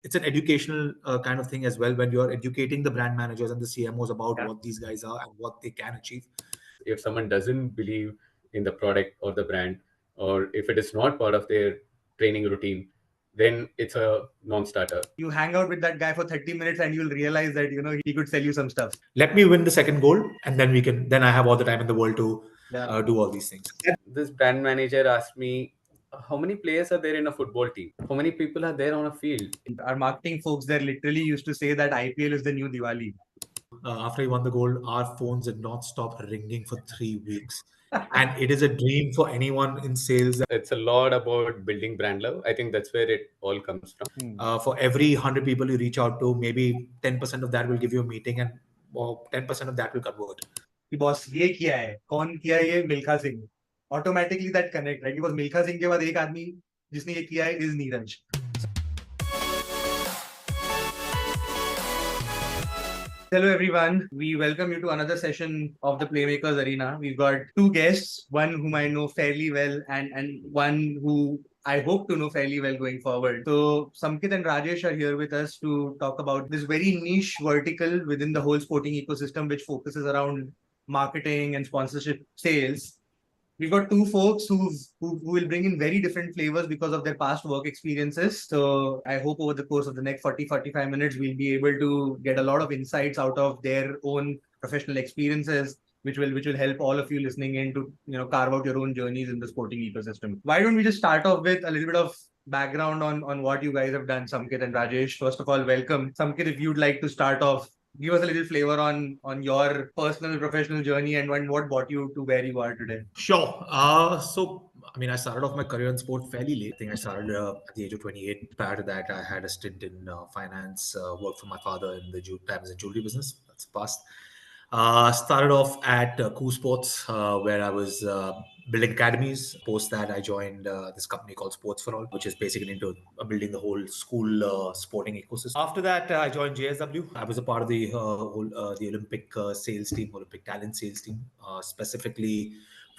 it's an educational kind of thing as well, when you're educating the brand managers and the CMOs about what these guys are and what they can achieve. If someone doesn't believe in the product or the brand, or if it is not part of their training routine, then it's a non-starter. You hang out with that guy for 30 minutes and you'll realize that, he could sell you some stuff. Let me win the second goal, and then I have all the time in the world to do all these things. This brand manager asked me, how many players are there in a football team? How many people are there on a field? Our marketing folks there literally used to say that IPL is the new Diwali. After he won the gold, our phones did not stop ringing for 3 weeks. And it is a dream for anyone in sales. It's a lot about building brand love. I think that's where it all comes from. For every 100 people you reach out to, maybe 10% of that will give you a meeting, and 10% of that will convert. Boss ये किया है, कौन किया है? ये Milkha Singh. Automatically that connect, right? Because Milkha Singh के बाद एक आदमी जिसने ये किया है is Neeraj. Hello everyone, we welcome you to another session of the Playmakers Arena. We've got two guests, one whom I know fairly well and one who I hope to know fairly well going forward. So Samkit and Rajesh are here with us to talk about this very niche vertical within the whole sporting ecosystem, which focuses around marketing and sponsorship sales. We've got two folks who will bring in very different flavors because of their past work experiences. So I hope over the course of the next 40-45 minutes, we'll be able to get a lot of insights out of their own professional experiences, which will help all of you listening in to carve out your own journeys in the sporting ecosystem. Why don't we just start off with a little bit of background on what you guys have done, Samkit and Rajesh. First of all, welcome. Samkit, if you'd like to start off, give us a little flavor on your personal professional journey and what brought you to where you are today. Sure. So, I started off my career in sport fairly late. I think I started at the age of 28. Prior to that, I had a stint in finance, worked for my father in the times and jewelry business. That's the past. Started off at Koo Sports, where I was building academies. Post that, I joined this company called Sports for All, which is basically into building the whole school sporting ecosystem. After that, I joined JSW. I was a part of the the Olympic sales team, Olympic talent sales team, specifically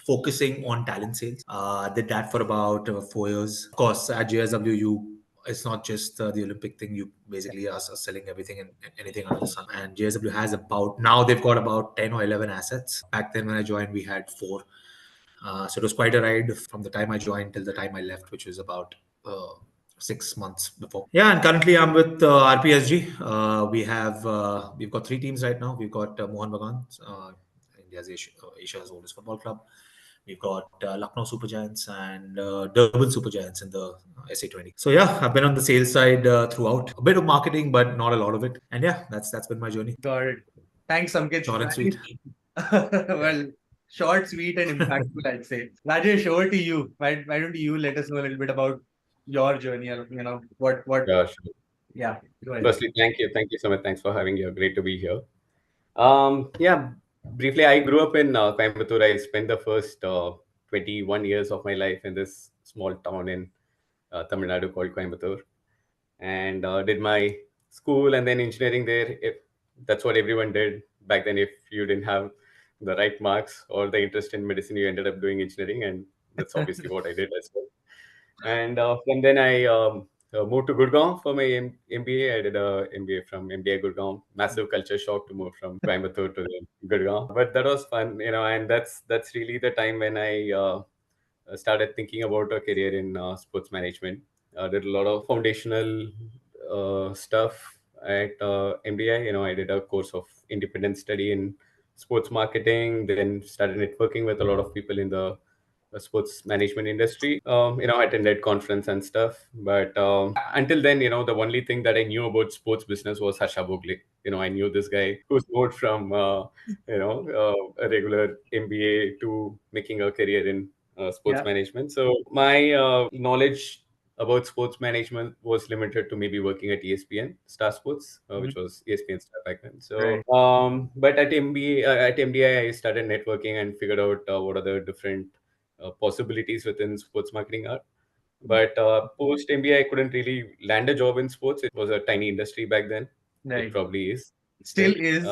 focusing on talent sales. Did that for about 4 years. Of course, at JSW, it's not just the Olympic thing. You basically are selling everything and anything under the sun. And JSW has now they've got about 10 or 11 assets. Back then when I joined, we had 4. So it was quite a ride from the time I joined till the time I left, which was about 6 months before. Yeah, and currently I'm with RPSG. We've got 3 teams right now. We've got Mohan Bagan, India's Asia's oldest football club. We've got Lucknow Super Giants and Durban Super Giants in the SA20. So yeah, I've been on the sales side throughout. A bit of marketing, but not a lot of it. And yeah, that's been my journey. Got it. Thanks, Samkit. Short and sweet. Well, short, sweet, and impactful, I'd say. Rajesh, over to you. Why don't you let us know a little bit about your journey? What? Yeah, sure. Yeah. Go ahead. Firstly, thank you so much. Thanks for having you. Great to be here. Yeah, briefly, I grew up in Coimbatore. I spent the first 21 years of my life in this small town in Tamil Nadu called Coimbatore, and did my school and then engineering there. That's what everyone did back then. If you didn't have the right marks or the interest in medicine, you ended up doing engineering, and that's obviously what I did as well. And from then I moved to Gurgaon for my MBA. I did a MBA from MBA Gurgaon. Massive culture shock to move from Coimbatore to Gurgaon, but that was fun, and that's really the time when I started thinking about a career in sports management. Did a lot of foundational stuff at MBI. I did a course of independent study in sports marketing, then started networking with a lot of people in the sports management industry. I attended conference and stuff, but until then, the only thing that I knew about sports business was Harsha Bogle. I knew this guy who's moved from a regular MBA to making a career in sports management. So my knowledge about sports management was limited to maybe working at ESPN Star Sports, which was ESPN Star back then. So, but at MDI, I started networking and figured out what are the different possibilities within sports marketing are. But post MBA, I couldn't really land a job in sports. It was a tiny industry back then. Right. It probably is. Still right? is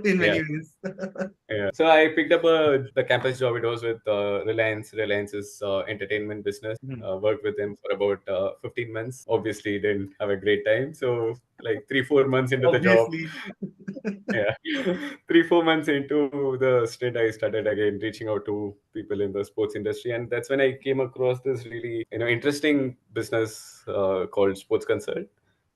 in yeah. many ways. Yeah. So I picked up the campus job. It was with Reliance. Reliance's entertainment business. Mhm. Worked with them for about 15 months. Obviously, didn't have a great time. So like 3-4 months into the job, Obviously. yeah, 3-4 months into the stint, I started again reaching out to people in the sports industry, and that's when I came across this really interesting business called Sports Consult,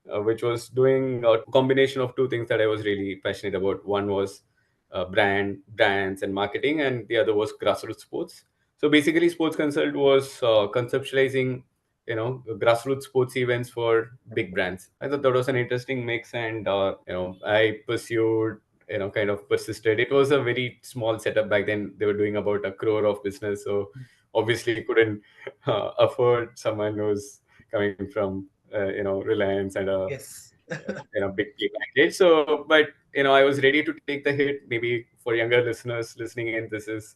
which was doing a combination of two things that I was really passionate about. One was brands and marketing, and the other was grassroots sports. So basically, Sports Consult was conceptualizing grassroots sports events for big brands. I thought that was an interesting mix, and I pursued, kind of persisted. It was a very small setup back then. They were doing about 1 crore of business, so obviously couldn't afford someone who's coming from Reliance and a Yes. big pay package. So, but I was ready to take the hit. Maybe for younger listeners listening in, this is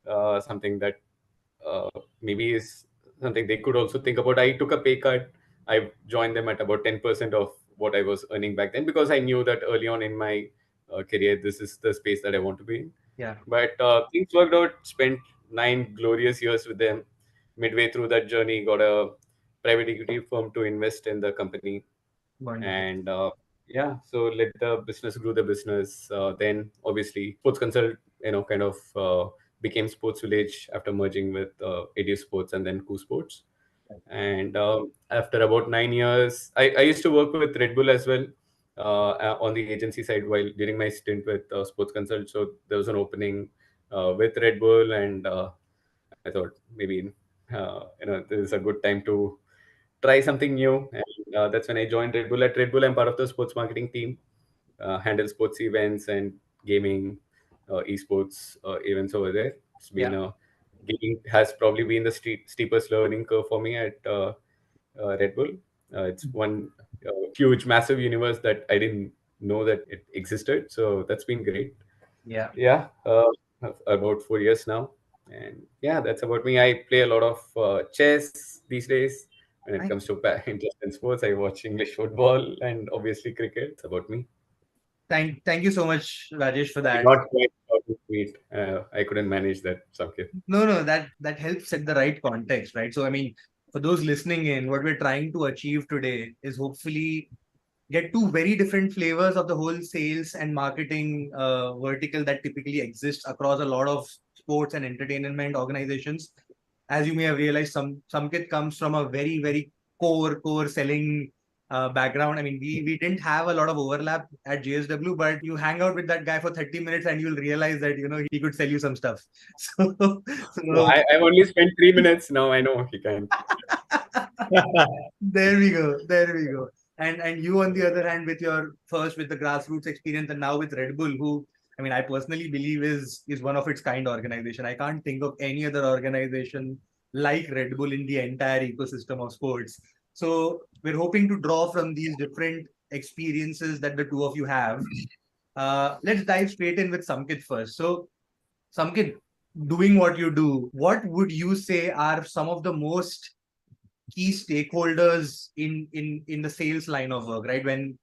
something that uh, maybe is something they could also think about. I took a pay cut. I joined them at about 10% of what I was earning back then, because I knew that early on in my career, this is the space that I want to be in. Yeah. But things worked out. Spent 9 glorious years with them. Midway through that journey, got a private equity firm to invest in the company, Wonderful. and yeah, so let the business grew the business. Then obviously Sports Consult kind of became Sports Village after merging with Edu Sports and then Coup Sports. And after about 9 years, I used to work with Red Bull as well, on the agency side while during my stint with Sports Consult. So there was an opening with Red Bull, and I thought maybe this is a good time to try something new. And that's when I joined Red Bull. At Red Bull, I'm part of the sports marketing team, handle sports events and gaming, esports events over there. It's been Yeah. a Gaming has probably been the steepest learning curve for me at Red Bull. It's one huge, massive universe that I didn't know that it existed. So that's been great. Yeah. Yeah, about 4 years now. And yeah, that's about me. I play a lot of chess these days. When it Nice. comes to interest in sports, I watch English football and obviously cricket. It's about me. Thank you so much, Rajesh, for Maybe that. not quite short and sweet. I couldn't manage that, Samkit. No, that helps set the right context, right? So I mean, for those listening in, what we're trying to achieve today is hopefully get two very different flavors of the whole sales and marketing vertical that typically exists across a lot of sports and entertainment organizations. As you may have realized, Samkit comes from a very core selling background. I mean, we didn't have a lot of overlap at JSW, but you hang out with that guy for 30 minutes and you'll realize that he could sell you some stuff. So, No, so I only spent 3 minutes. Now I know he can. there we go. There we go. And you on the other hand, with the grassroots experience and now with Red Bull, who I mean I personally believe is one of its kind organization. I can't think of any other organization like Red Bull in the entire ecosystem of sports. So we're hoping to draw from these different experiences that the two of you have. Let's dive straight in with Samkit first. So Samkit, doing what you do, what would you say are some of the most key stakeholders in the sales line of work, right? When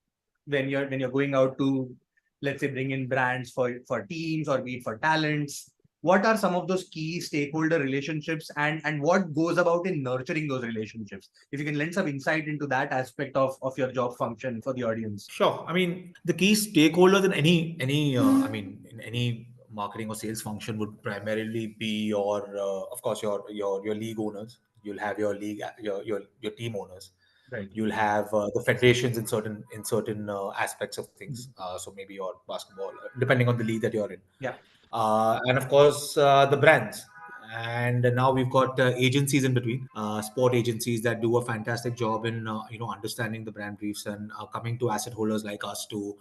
you're going out to, let's say, bring in brands for teams or be it for talents, what are some of those key stakeholder relationships, and what goes about in nurturing those relationships? If you can lend some insight into that aspect of your job function for the audience. Sure. I mean, the key stakeholders in I mean, in any marketing or sales function would primarily be of course, your league owners. You'll have your league, your team owners. Right. You'll have the federations in certain aspects of things. So maybe your basketball, depending on the league that you're in. Yeah. And of course, the brands. And now we've got agencies in between, sport agencies that do a fantastic job in understanding the brand briefs and coming to asset holders like us to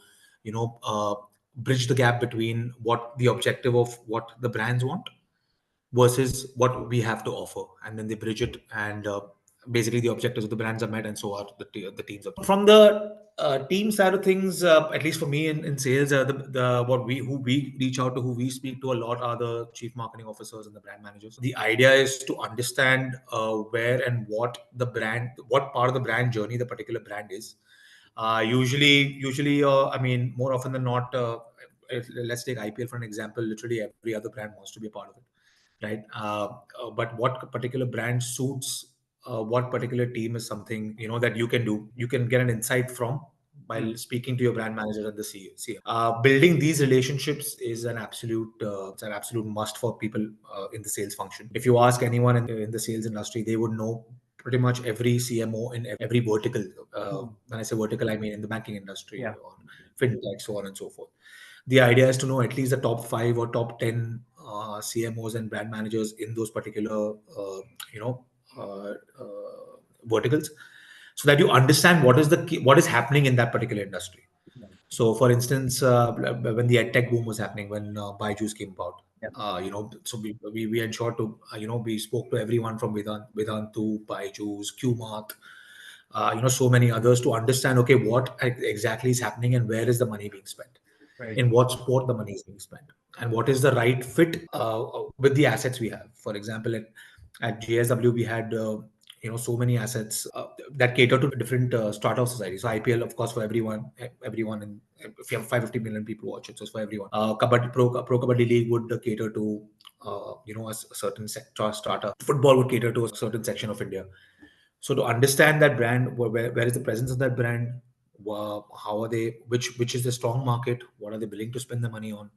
bridge the gap between what the objective of what the brands want versus what we have to offer, and then they bridge it, and basically the objectives of the brands are met, and so are the teams. From the team side of things, at least for me in sales, the what we who we reach out to, who we speak to a lot, are the chief marketing officers and the brand managers. The idea is to understand where and what part of the brand journey the particular brand is, Usually, I mean, more often than not, let's take IPL for an example. Literally every other brand wants to be a part of it, right? But what particular brand suits what particular team is something that you can do. You can get an insight from while speaking to your brand manager and the CEO. Building these relationships is it's an absolute must for people in the sales function. If you ask anyone in the sales industry, they would know pretty much every CMO in every vertical. When I say vertical, I mean in the banking industry or fintech, so on and so forth. The idea is to know at least the top 5 or top 10 CMOs and brand managers in those particular, verticals, so that you understand what is happening in that particular industry. So, for instance, when the EdTech boom was happening, when Byju's came about, so we ensured to, we spoke to everyone from Vedantu, Byju's, QMark, so many others to understand, okay, what exactly is happening and where is the money being spent, in what sport the money is being spent, and what is the right fit with the assets we have. For example, at JSW, we had so many assets that cater to different strata of society. So IPL, of course, for everyone, in, if you have 550 million people watch it, so it's for everyone. Pro Kabaddi League would cater to a certain sector strata. Football would cater to a certain section of India. So to understand that brand, where is the presence of that brand, how are they, which is the strong market, what are they willing to spend the money on,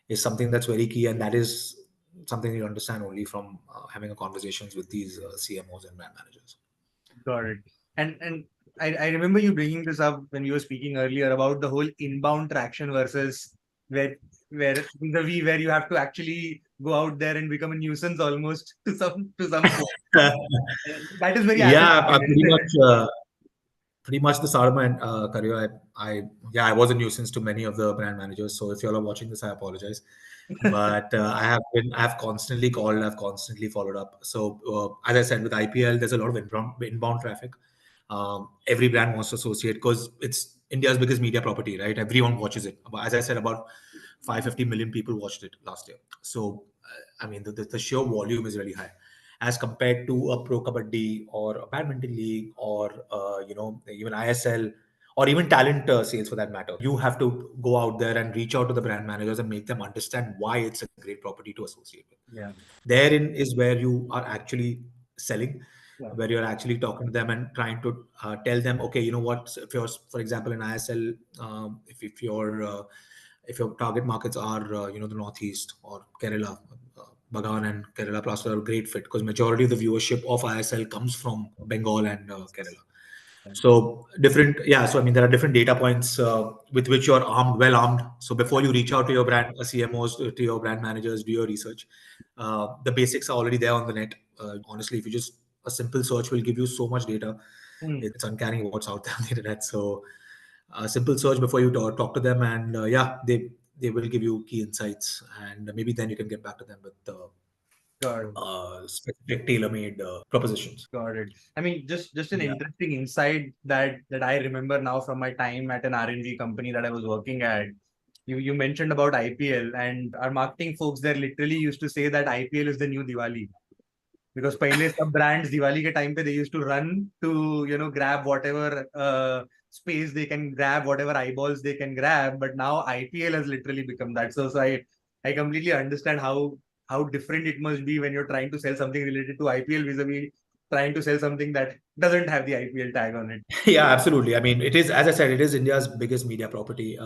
is something that's very key, and that is something you understand only from having a conversations with these CMOs and brand managers. Got it. And I remember you bringing this up when you were speaking earlier about the whole inbound traction versus where you have to actually go out there and become a nuisance almost to some point. That is very pretty much the start of my career. I was a nuisance to many of the brand managers. So if you all are watching this, I apologize. But I've constantly called, I've constantly followed up. So as I said, with IPL, there's a lot of inbound traffic. Every brand wants to associate because it's India's biggest media property, right? Everyone watches it. As I said, about 550 million people watched it last year. So I mean, the sheer volume is really high as compared to a Pro Kabaddi or a badminton league or even ISL or even talent sales for that matter. You have to go out there and reach out to the brand managers and make them understand why it's a great property to associate with. Yeah. Therein is where you are actually selling, where you're actually talking to them and trying to tell them, okay, you know what, if you're, for example, in ISL, if your target markets are, the Northeast or Kerala, Bagan and Kerala Plaster are a great fit because majority of the viewership of ISL comes from Bengal and Kerala. So so I mean, there are different data points with which you're well armed. So before you reach out to your brand CMOs, to your brand managers, do your research. The basics are already there on the net. Honestly, if you just a simple search will give you so much data. It's uncanny what's out there on the internet. So a simple search before you talk to them, and they will give you key insights, and maybe then you can get back to them with specific tailor-made propositions. Got it. I mean, just an interesting insight that I remember now from my time at an R&D company that I was working at. You mentioned about IPL, and our marketing folks there literally used to say that IPL is the new Diwali. Because pehle sab brands Diwali ke time pe they used to run to grab whatever space they can grab, whatever eyeballs they can grab, but now IPL has literally become that. So I completely understand how different it must be when you're trying to sell something related to IPL vis-a-vis trying to sell something that doesn't have the IPL tag on it. Yeah, absolutely. I mean, it is, as I said, it is India's biggest media property.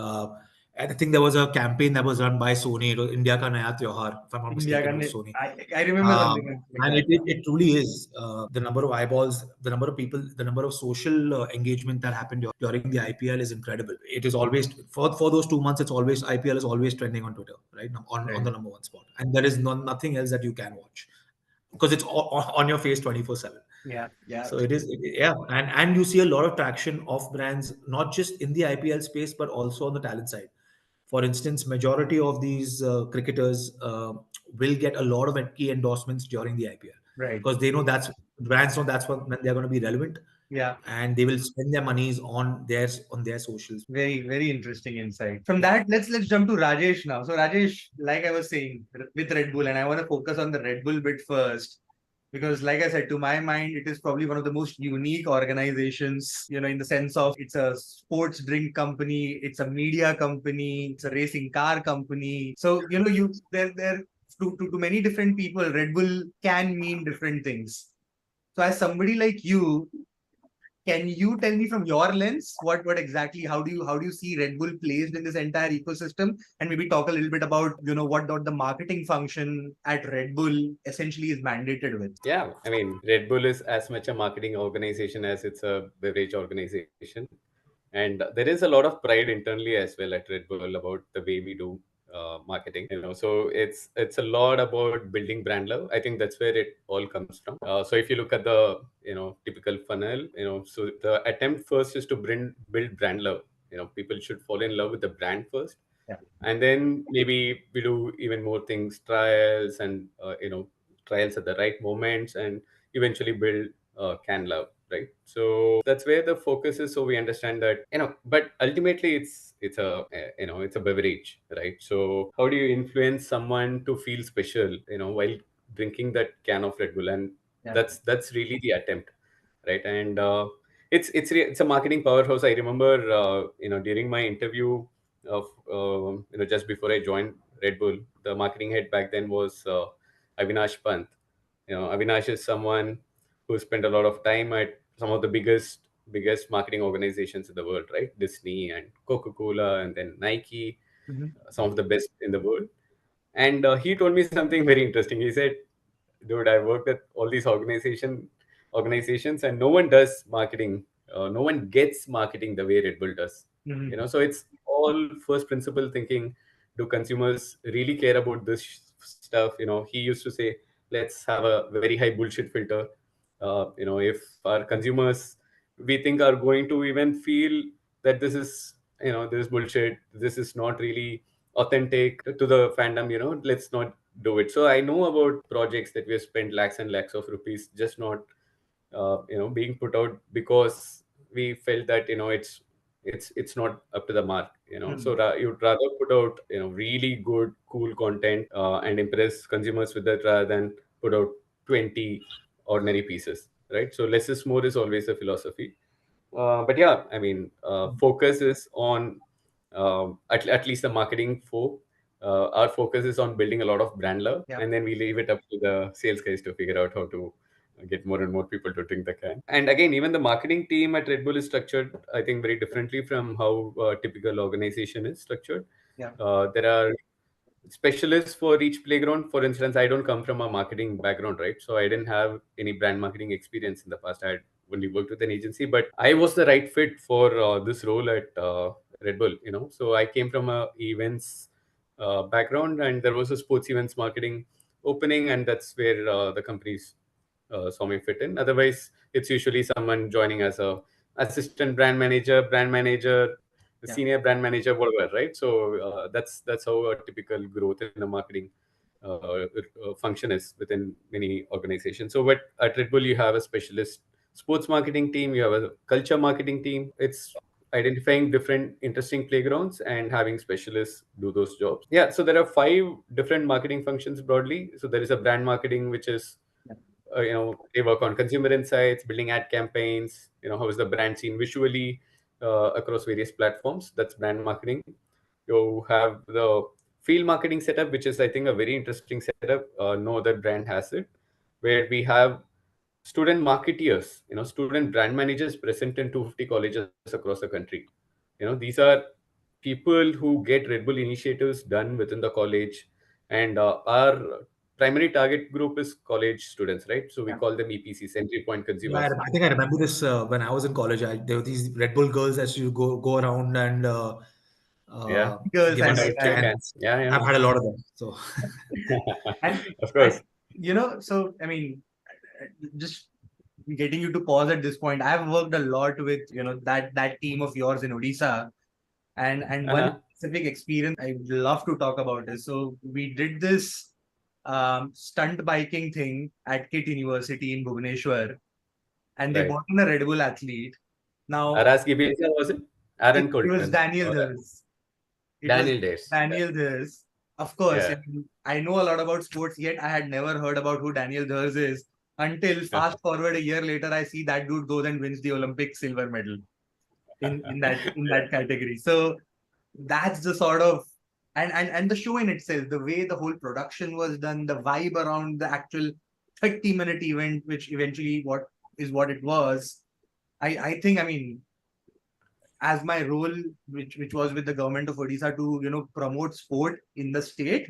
I think there was a campaign that was run by Sony. It was India Ka Naya Tyohar, if I'm not mistaken, it was Sony. I remember something like and it truly is the number of eyeballs, the number of people, the number of social engagement that happened during the IPL is incredible. It is always for those 2 months. It's always IPL is always trending on Twitter, right? On the number one spot, and there is nothing else that you can watch because it's on your face 24/7. Yeah. So it is, and you see a lot of traction of brands, not just in the IPL space, but also on the talent side. For instance, majority of these cricketers will get a lot of key endorsements during the IPL, right? Because they know brands know that's when they're going to be relevant. Yeah, and they will spend their monies on their socials. Very, very interesting insight. From that, let's jump to Rajesh now. So Rajesh, like I was saying, with Red Bull, and I want to focus on the Red Bull bit first. Because like I said, to my mind, it is probably one of the most unique organizations, in the sense of it's a sports drink company, it's a media company, it's a racing car company. So, there to many different people, Red Bull can mean different things. So as somebody like you, can you tell me from your lens what exactly, how do you see Red Bull placed in this entire ecosystem, and maybe talk a little bit about what the marketing function at Red Bull essentially is mandated with? Yeah, I mean, Red Bull is as much a marketing organization as it's a beverage organization. And there is a lot of pride internally as well at Red Bull about the way we do marketing. So it's a lot about building brand love. I think that's where it all comes from. So if you look at the typical funnel, so the attempt first is to build brand love. People should fall in love with the brand first, Yeah. and then maybe we do even more things, trials, and trials at the right moments, and eventually build can love, right? So that's where the focus is, so we understand that, but ultimately it's a it's a beverage, right? So how do you influence someone to feel special while drinking that can of Red Bull? And Yeah. that's really the attempt, right? And it's a marketing powerhouse. I remember during my interview of just before I joined Red Bull, the marketing head back then was Avinash Pant. Avinash is someone who spent a lot of time at some of the biggest marketing organizations in the world, right? Disney and Coca-Cola, and then Nike, Mhm. some of the best in the world. And he told me something very interesting. He said, "Dude, I worked at all these organizations, and no one does marketing. No one gets marketing the way Red Bull does. Mhm. So it's all first principle thinking. Do consumers really care about this stuff? He used to say, let's have a very high bullshit filter. If our consumers, we think, are going to even feel that this is bullshit, this is not really authentic to the fandom, let's not do it." So I know about projects that we have spent lakhs and lakhs of rupees just not being put out because we felt that it's not up to the mark. So you'd rather put out really good cool content and impress consumers with that, rather than put out 20 ordinary pieces, right? So less is more is always a philosophy. But yeah, I mean, focus is on at least the marketing folk. Our focus is on building a lot of brand love, Yeah. and then we leave it up to the sales guys to figure out how to get more and more people to drink the can. And again, even the marketing team at Red Bull is structured, I think, very differently from how a typical organization is structured. Yeah. There are specialists for each playground. For instance, I don't come from a marketing background, right? So I didn't have any brand marketing experience in the past. I had only worked with an agency, but I was the right fit for this role at Red Bull. So I came from a events background, and there was a sports events marketing opening, and that's where the companies saw me fit in. Otherwise, it's usually someone joining as a assistant brand manager, Yeah. senior brand manager, whatever, right? So that's how a typical growth in the marketing function is within many organizations. So, but at Red Bull, you have a specialist sports marketing team, you have a culture marketing team. It's identifying different interesting playgrounds and having specialists do those jobs. Yeah, so there are 5 different marketing functions broadly. So there is a brand marketing, which is they work on consumer insights, building ad campaigns. How is the brand seen visually across various platforms? That's brand marketing. You have the field marketing setup, which is, I think, a very interesting setup. No other brand has it, where we have student marketeers, student brand managers present in 250 colleges across the country. These are people who get Red Bull initiatives done within the college, and our primary target group is college students, right? So we Yeah. call them EPCs, entry point Yeah, consumers. I think I remember this when I was in college. There were these Red Bull girls that you go around and Yeah, Girls give and hand us like out that. cans. cans. Yeah, I've had a lot of them. So And of course. so I mean, just getting you to pause at this point, I've worked a lot with that team of yours in Odisha, and one Uh-huh. specific experience I'd love to talk about is, so we did this stunt biking thing at KIT University in Bhubaneswar, and they Right. brought in a Red Bull athlete. Now Aras Gibiza, was it? Aaron it was Colton. Daniel Or Dhers. It was Daniel Dares. Daniel Dhers. Of course, Yeah. I know a lot about sports, yet I had never heard about who Daniel Dhers is until fast forward a year later, I see that dude goes and wins the Olympic silver medal in that category. So that's the sort of and the show in itself, the way the whole production was done, the vibe around the actual 30-minute event, which eventually what it was. I think, I mean, as my role, which was with the government of Odisha to promote sport in the state,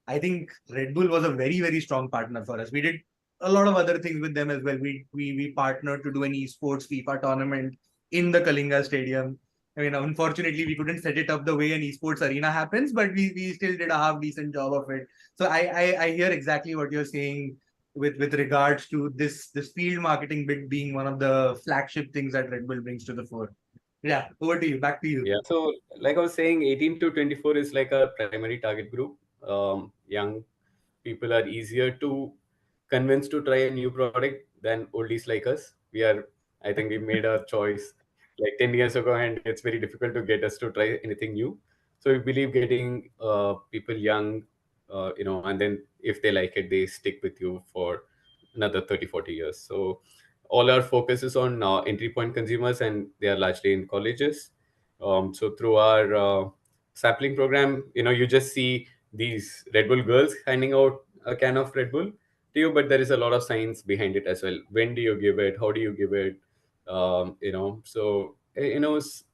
I think Red Bull was a very, very strong partner for us. We did a lot of other things with them as well. We partnered to do an esports FIFA tournament in the Kalinga Stadium. I mean, unfortunately, we couldn't set it up the way an esports arena happens, but we still did a half decent job of it. So I hear exactly what you're saying with regards to this field marketing bit being one of the flagship things that Red Bull brings to the fore. Yeah, over to you. Back to you. Yeah. So, like I was saying, 18 to 24 is like a primary target group. Young people are easier to convince to try a new product than oldies like us. I think we made our choice like 10 years ago, and it's very difficult to get us to try anything new. So we believe getting people young, and then if they like it, they stick with you for another 30, 40 years. So all our focus is on entry point consumers, and they are largely in colleges. So through our sampling program, you just see these Red Bull girls handing out a can of Red Bull to you, but there is a lot of science behind it as well. When do you give it? How do you give it? So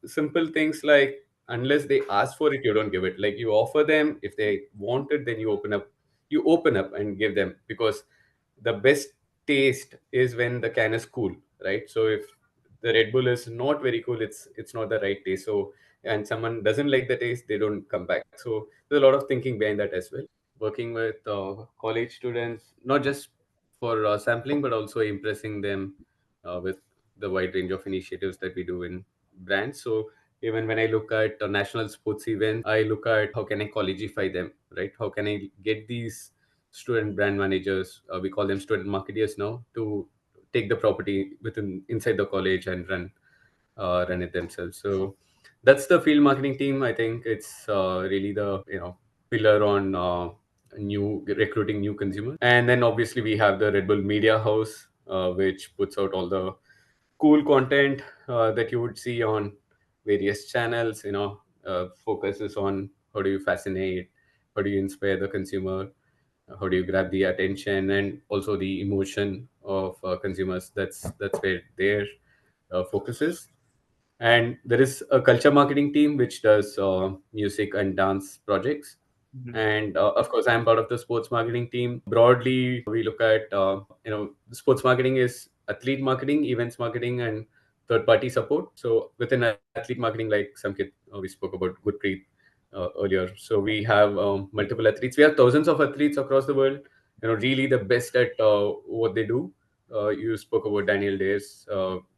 simple things like, unless they ask for it, you don't give it. Like, you offer them. If they want it, then you open up and give them, because the best taste is when the can is cool, right? So if the Red Bull is not very cool, it's not the right taste. So, and someone doesn't like the taste, they don't come back. So there's a lot of thinking behind that as well. Working with college students, not just for sampling, but also impressing them with the wide range of initiatives that we do in brands. So even when I look at national sports events, I look at how can I collegeify them, right? How can I get these student brand managers, we call them student marketeers now, to take the property inside the college and run it themselves. So that's the field marketing team. I think it's really the pillar on new recruiting new consumers. And then obviously we have the Red Bull Media House, which puts out all the cool content that you would see on various channels. Focuses on how do you fascinate, how do you inspire the consumer, how do you grab the attention and also the emotion of consumers. That's where their focus is. And there is a culture marketing team which does music and dance projects. And of course, I'm part of the sports marketing team. Broadly, we look at sports marketing is athlete marketing, events marketing, and third party support. So within athlete marketing, like Samkit, we spoke about Gurpreet earlier. So we have multiple athletes. We have thousands of athletes across the world. Really the best at what they do. You spoke about Daniel Days.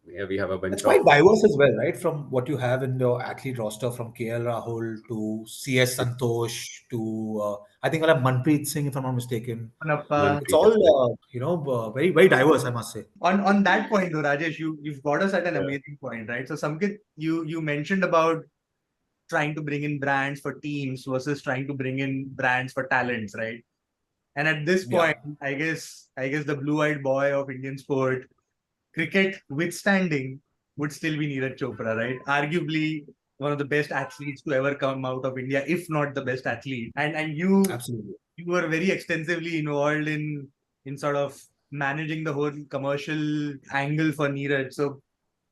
Yeah, we have a bunch It's of quite diverse as well, right? From what you have in your athlete roster, from KL Rahul to CS Santosh to I think I'll have Manpreet Singh, if I'm not mistaken. Manappa. It's all very very diverse, I must say. On that point though, Rajesh, you've got us at an Yeah. amazing point, right? So Samkit, you mentioned about trying to bring in brands for teams versus trying to bring in brands for talents, right? And at this Yeah. point, I guess the blue-eyed boy of Indian sport, cricket withstanding, would still be Neeraj Chopra, right? Arguably one of the best athletes to ever come out of India, if not the best athlete. And you Absolutely. were very extensively involved in sort of managing the whole commercial angle for Neeraj. So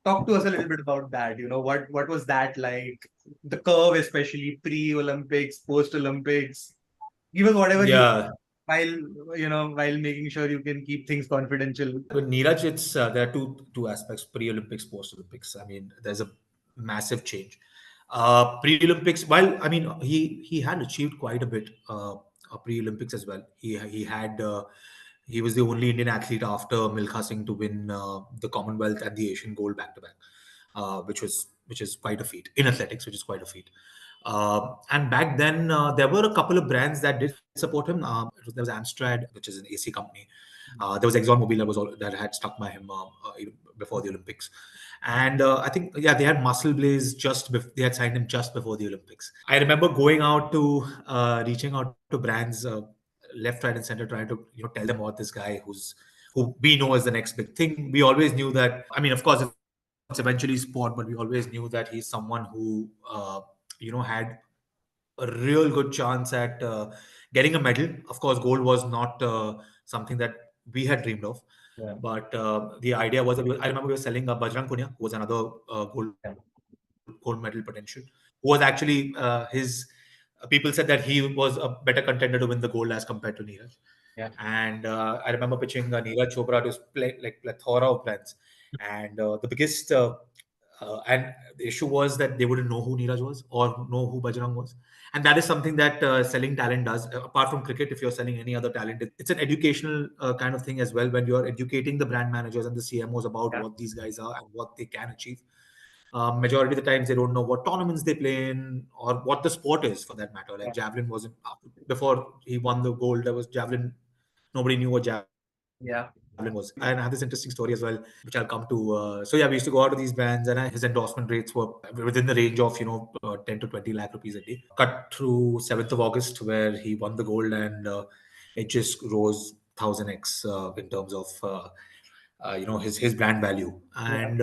talk to us a little bit about that. What was that like? The curve, especially pre-Olympics, post-Olympics. Give us whatever you Yeah. while making sure you can keep things confidential. With Neeraj, it's there are two aspects: pre-Olympics, post-Olympics. I mean, there's a massive change. Pre-Olympics, while I mean he had achieved quite a bit pre-Olympics as well. He was the only Indian athlete after Milkha Singh to win the Commonwealth and the Asian gold back to back, which is quite a feat in athletics, which is quite a feat. And back then, there were a couple of brands that did support him. There was Amstrad, which is an AC company. There was ExxonMobil that had stuck by him even before the Olympics. And I think, yeah, they had Muscle Blaze they had signed him just before the Olympics. I remember going out to, reaching out to brands left, right, and center, trying to tell them about this guy who's who we know as the next big thing. We always knew that. I mean, of course, it's eventually sport, but we always knew that he's someone who had a real good chance at getting a medal. Of course, gold was not something that we had dreamed of. Yeah. But the idea was that I remember we were selling Bajrang Punia, who was another gold medal potential, who was actually his. People said that he was a better contender to win the gold as compared to Neeraj. Yeah. And I remember pitching Neeraj Chopra to play like plethora of plans, and the biggest and the issue was that they wouldn't know who Neeraj was or know who Bajrang was. And that is something that selling talent does. Apart from cricket, if you're selling any other talent, it's an educational kind of thing as well. When you're educating the brand managers and the CMOs about what these guys are and what they can achieve. Majority of the times, they don't know what tournaments they play in or what the sport is, for that matter. Like javelin wasn't before he won the gold. There was javelin. Nobody knew what javelin was. And I have this interesting story as well, which I'll come to. So yeah, we used to go out to these brands, and his endorsement rates were within the range of 10 to 20 lakh rupees a day. Cut through 7th of August, where he won the gold, and it just rose 1000x in terms of his brand value. And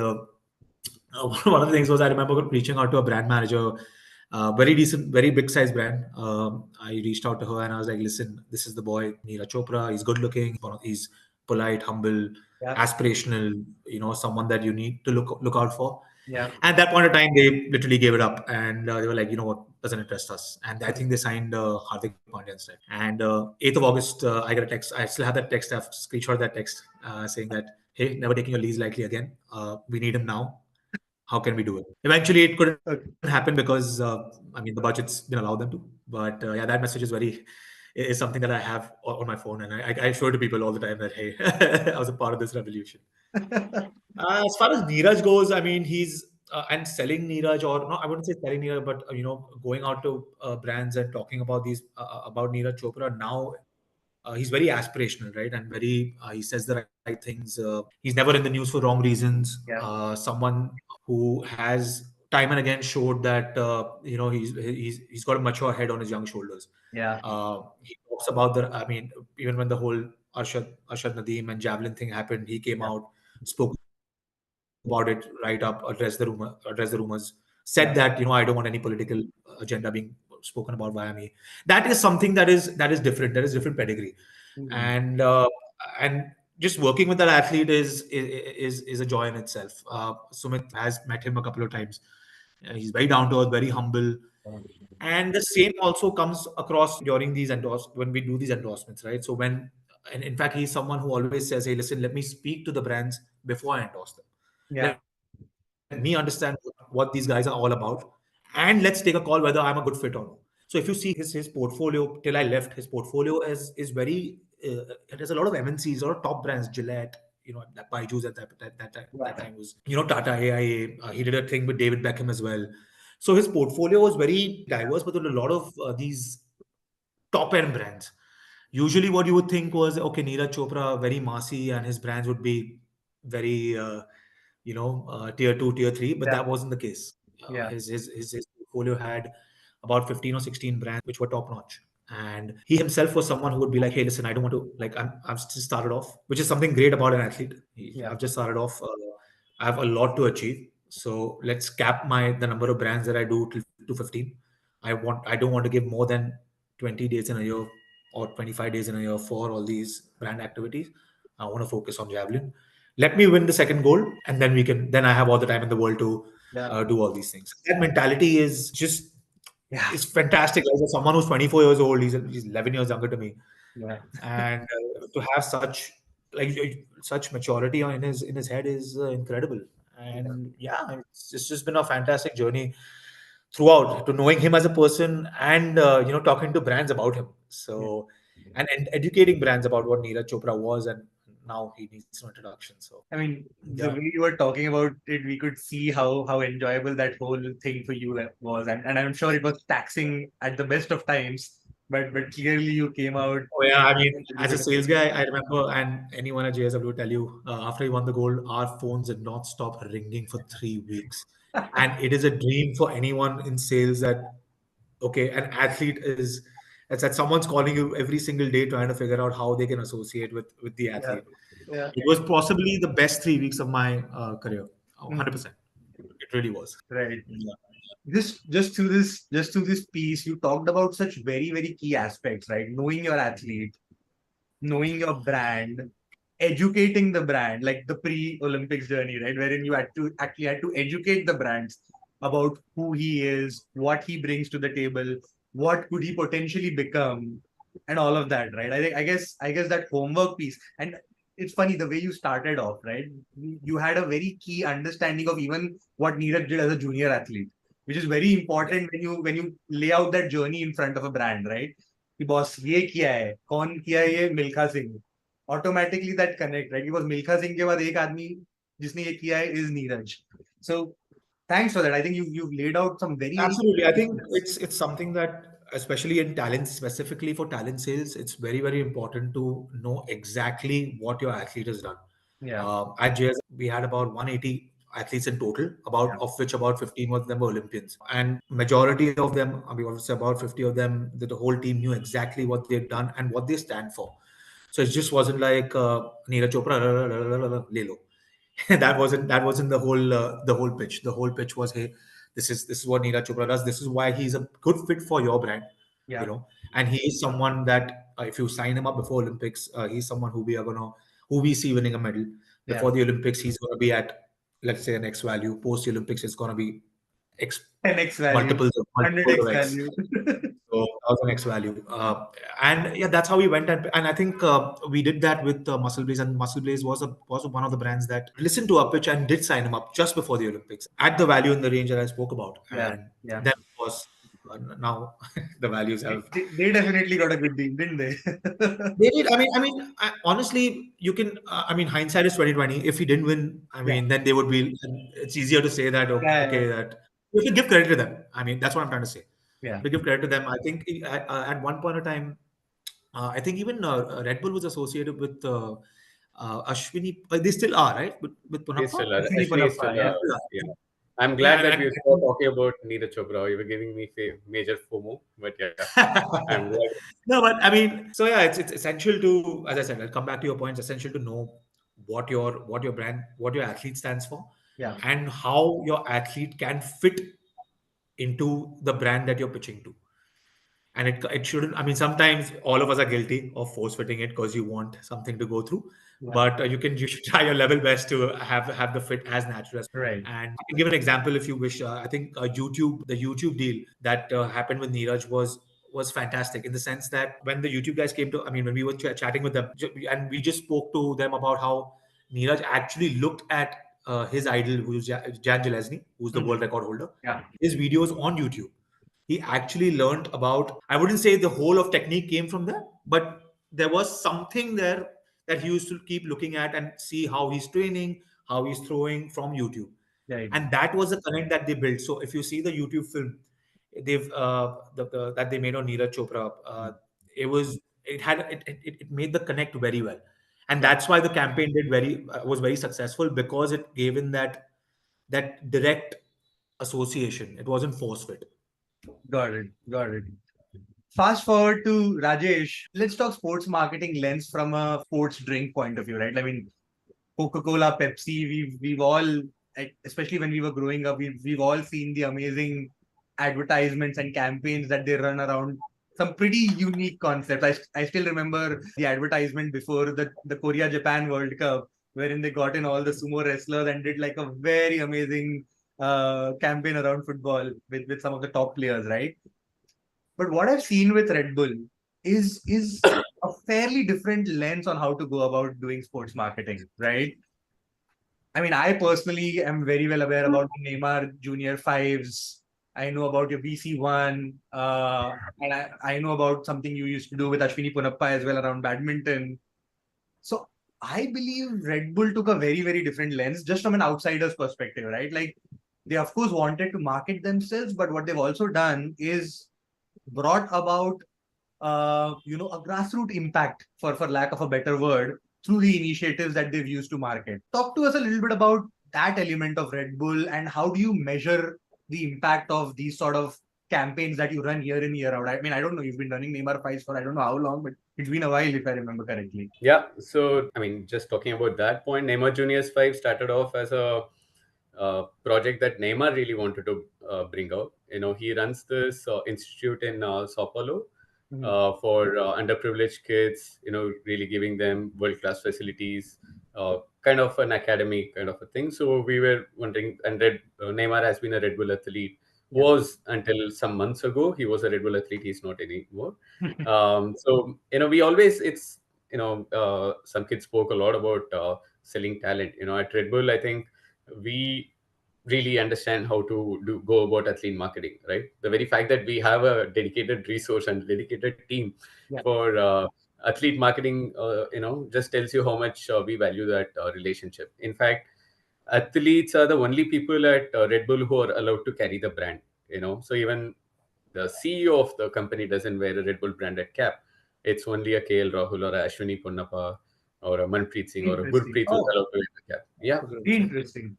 one of the things was, I remember reaching out to a brand manager, very decent, very big size brand. I reached out to her and I was like, listen, this is the boy, Neeraj Chopra. He's good looking. He's polite, humble, aspirational, someone that you need to look out for. Yeah. At that point of time, they literally gave it up, and they were like, you know what, doesn't interest us. And I think they signed Hardik Pandya instead. And 8th of August, I got a text. I still have that text. I've screenshot that text saying that, hey, never taking your leaves lightly again. We need him now. How can we do it? Eventually, it couldn't happen because the budgets didn't allow them to. But that message is something that I have on my phone, and I show it to people all the time that, hey, I was a part of this revolution. As far as Neeraj goes, I mean, he's and selling Neeraj, or no, I wouldn't say selling Neeraj, but going out to brands and talking about these about Neeraj Chopra now. He's very aspirational, right? And very he says the right things. He's never in the news for wrong reasons. Someone who has time and again showed that he's got a mature head on his young shoulders. He talks about even when the whole Arshad Nadeem and javelin thing happened, he came out, spoke about it right up, addressed the rumors, said that I don't want any political agenda being spoken about via me. That is something that is different. That is different pedigree, and just working with that athlete is a joy in itself. Sumit has met him a couple of times. He's very down to earth, very humble, and the same also comes across during these when we do these endorsements, right? So and in fact, he's someone who always says, "Hey, listen, let me speak to the brands before I endorse them. Let me understand what these guys are all about, and let's take a call whether I'm a good fit or not." So if you see his portfolio till I left, his portfolio is very. It has a lot of MNCs, a lot of top brands, Gillette. That Byju's at that time was Tata, AIA. He did a thing with David Beckham as well. So his portfolio was very diverse, but there were a lot of these top end brands. Usually, what you would think was, okay, Neeraj Chopra, very massy, and his brands would be very tier 2, tier 3, but that wasn't the case. His portfolio had about 15 or 16 brands which were top notch, and he himself was someone who would be like, hey, listen, I don't want to, I've just started off, which is something great about an athlete. I've just started off. I have a lot to achieve, so let's cap the number of brands that I do to 15. I don't want to give more than 20 days in a year or 25 days in a year for all these brand activities. I want to focus on javelin. Let me win the second gold, and then I have all the time in the world to do all these things. That mentality is just it's fantastic. Like, someone who's 24 years old, he's 11 years younger to me, and to have such maturity in his head is incredible. And it's just been a fantastic journey throughout, to knowing him as a person, and talking to brands about him. So and educating brands about what Neeraj Chopra was, and now he needs some introduction. So I mean, the way you were talking about it, we could see how enjoyable that whole thing for you was, and I'm sure it was taxing at the best of times. But clearly you came out. Oh yeah, I mean, as a sales guy, I remember, and anyone at JSW will tell you, after he won the gold, our phones did not stop ringing for 3 weeks. And it is a dream for anyone in sales that, okay, an athlete is It's that someone's calling you every single day trying to figure out how they can associate with the athlete. Yeah. It was possibly the best 3 weeks of my career. 100%. It really was. Right. Yeah. Just through this piece, you talked about such very, very key aspects, right? Knowing your athlete, knowing your brand, educating the brand, like the pre-Olympics journey, right? Wherein you actually had to educate the brands about who he is, what he brings to the table, what could he potentially become, and all of that, right? I guess that homework piece. And it's funny the way you started off, right? You had a very key understanding of even what Neeraj did as a junior athlete, which is very important when you lay out that journey in front of a brand, right? कि boss ये किया है, कौन किया है, ये Milkha Singh, automatically that connect, right? Because Milkha Singh के बाद एक आदमी जिसने ये किया है is Neeraj. So thanks for that. I think you've laid out some very Absolutely. I think it's something that, especially in talent, specifically for talent sales, it's very, very important to know exactly what your athlete has done. At JS, we had about 180 athletes in total, of which about 15 of them were Olympians. And majority of them, I mean, obviously about 50 of them, the whole team knew exactly what they've done and what they stand for. So it just wasn't like Neeraj Chopra, le lo. that wasn't the whole pitch. The whole pitch was, hey, this is what Neeraj Chopra does. This is why he's a good fit for your brand. Yeah. You know, and he is someone that if you sign him up before Olympics, he's someone who we see winning a medal. Before the Olympics, he's gonna be at, let's say, an X value. Post the Olympics, it's gonna be an X value, multiples of 100x X. value. So that was an X value. And yeah, that's how we went. And I think we did that with Muscle Blaze, and Muscle Blaze was one of the brands that listened to our pitch and did sign him up just before the Olympics at the value in the range that I spoke about. And then, of course, now the values have. They definitely got a good deal, didn't they? They did. Honestly, you can. Hindsight is 2020. If he didn't win, then they would be. It's easier to say that. That you should give credit to them. That's what I'm trying to say. To give credit to them. I think at one point of time, I think even Red Bull was associated with Ashwini. They still are, right? With Punappa? They still are. Ashwini Ashwini is Punappa, still, yeah. I'm glad that we started talking about Neeraj Chopra. You were giving me major FOMO, but yeah, I'm glad. No, but it's essential to, as I said, I'll come back to your point. It's essential to know what your brand, what your athlete stands for, and how your athlete can fit into the brand that you're pitching to. And it shouldn't. Sometimes all of us are guilty of force fitting it because you want something to go through. But you should try your level best to have the fit as natural as right. And I can give an example if you wish. I think the YouTube deal that happened with Neeraj was fantastic in the sense that when the YouTube guys came to, when we were chatting with them, and we just spoke to them about how Neeraj actually looked at his idol, who's Jan Zelezny, who's the world record holder. His videos on YouTube. He actually learned about, I wouldn't say the whole of technique came from there, but there was something there that he used to keep looking at and see how he's training, how he's throwing from YouTube. Right. And that was the connect that they built. So if you see the YouTube film, they've that they made on Neeraj Chopra, it made the connect very well. And that's why the campaign was very successful, because it gave in that direct association. It wasn't force fit. Got it. Fast forward to Rajesh. Let's talk sports marketing lens from a sports drink point of view, right? Coca-Cola, Pepsi, we've all, especially when we were growing up, we've all seen the amazing advertisements and campaigns that they run around some pretty unique concepts. I still remember the advertisement before the Korea-Japan World Cup, wherein they got in all the sumo wrestlers and did like a very amazing campaign around football with some of the top players, right? But what I've seen with Red Bull is a fairly different lens on how to go about doing sports marketing, right? I personally am very well aware about the Neymar Junior 5s. I know about your VC1, and I know about something you used to do with Ashwini Punappa as well around badminton. So I believe Red Bull took a very, very different lens just from an outsider's perspective, right? They of course wanted to market themselves, but what they've also done is brought about a grassroots impact, for lack of a better word, through the initiatives that they've used to market. Talk to us a little bit about that element of Red Bull and how do you measure the impact of these sort of campaigns that you run year in, year out? I mean, I don't know. You've been running Neymar fights for I don't know how long, but it's been a while if I remember correctly. Yeah. So, I mean, just talking about that point, Neymar Juniors 5 started off as a project that Neymar really wanted to bring out. He runs this institute in Sao Paulo for underprivileged kids, really giving them world-class facilities, kind of an academy kind of a thing. So we were wondering, and Neymar has been a Red Bull athlete, was until some months ago. He was a Red Bull athlete. He's not anymore. So, we always, some kids spoke a lot about selling talent. At Red Bull, I think we really understand how to go about athlete marketing, right? The very fact that we have a dedicated resource and dedicated team for athlete marketing, just tells you how much we value that relationship. In fact, athletes are the only people at Red Bull who are allowed to carry the brand, so even the CEO of the company doesn't wear a Red Bull branded cap. It's only a KL Rahul or a Ashwini Ponnappa or a Manpreet Singh or a Gurpreet who's allowed to wear the cap. Yeah. Interesting.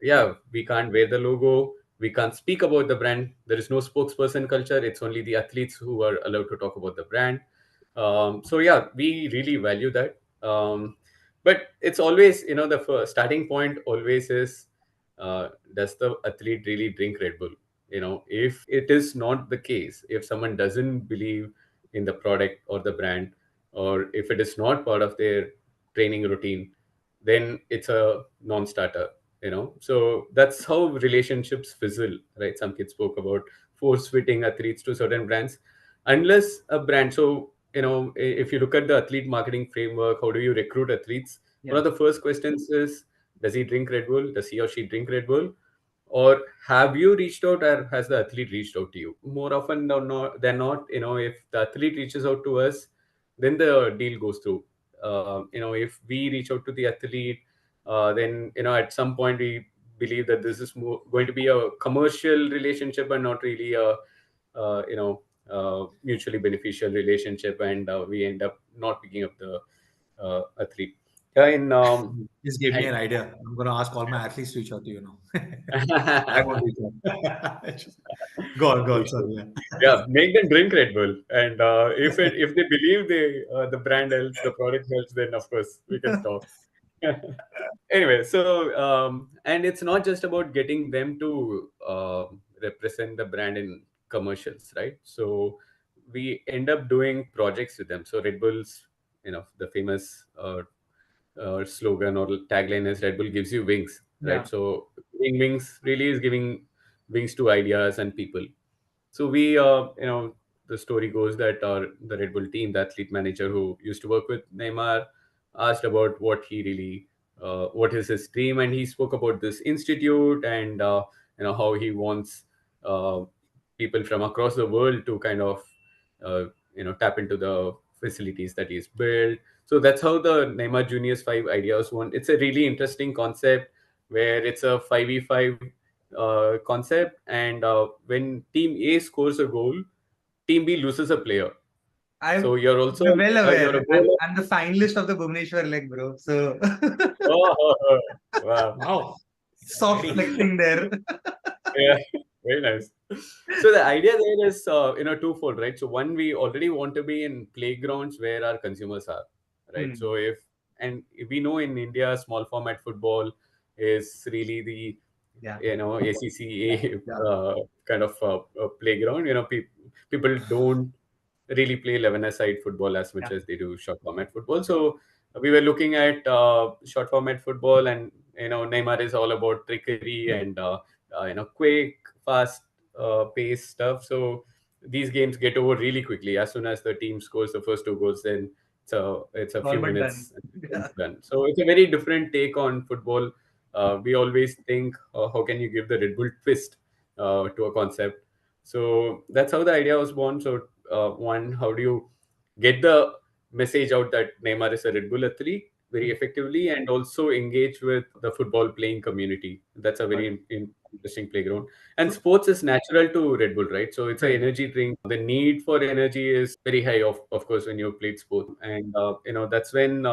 Yeah, we can't wear the logo. We can't speak about the brand. There is no spokesperson culture. It's only the athletes who are allowed to talk about the brand. So yeah, we really value that. But it's always, the starting point always is, does the athlete really drink Red Bull? If it is not the case, if someone doesn't believe in the product or the brand, or if it is not part of their training routine, then it's a non-starter. So that's how relationships fizzle, right? Some kids spoke about force fitting athletes to certain brands, unless a brand. So if you look at the athlete marketing framework, how do you recruit athletes? One of the first questions is, does he drink Red Bull? Does he or she drink Red Bull? Or have you reached out, or has the athlete reached out to you? More often than not, if the athlete reaches out to us, then the deal goes through. If we reach out to the athlete, then at some point we believe that this is going to be a commercial relationship and not really a mutually beneficial relationship, and we end up not picking up the athlete. Just gave me an idea. I'm going to ask all my athletes to reach out to you now. I won't reach out. Go on. Sorry, yeah, make them drink Red Bull, and if they believe the brand helps, the product helps, then of course we can stop. Anyway, so and it's not just about getting them to represent the brand in commercials, right? So we end up doing projects with them. So Red Bull's, the famous slogan or tagline is Red Bull gives you wings, right? So giving wings really is giving wings to ideas and people. So we, the story goes that the Red Bull team, the athlete manager who used to work with Neymar, asked about what he really, what is his dream, and he spoke about this institute and how he wants people from across the world to kind of tap into the facilities that he's built. So that's how the Neymar Juniors 5 idea was born. It's a really interesting concept where it's a 5v5 concept, and when team A scores a goal, team B loses a player. So you're also well aware. I'm the finalist of the Bhubaneswar leg, bro. So wow. Soft flexing there. Yeah, very nice. So the idea there is twofold, right? So one, we already want to be in playgrounds where our consumers are, right? So and we know in India, small format football is really the ACCA kind of playground. People don't really play 11-a-side football as much as they do short format football. So we were looking at short format football, and Neymar is all about trickery and quick, fast pace stuff. So these games get over really quickly. As soon as the team scores the first two goals, then it's a few minutes done. So it's a very different take on football. We always think, how can you give the Red Bull twist to a concept? So that's how the idea was born. So one, how do you get the message out that Neymar is a Red Bull athlete very effectively, and also engage with the football playing community? That's a very interesting playground. And sports is natural to Red Bull, right? So it's an energy drink. The need for energy is very high, of course, when you played sport. And that's when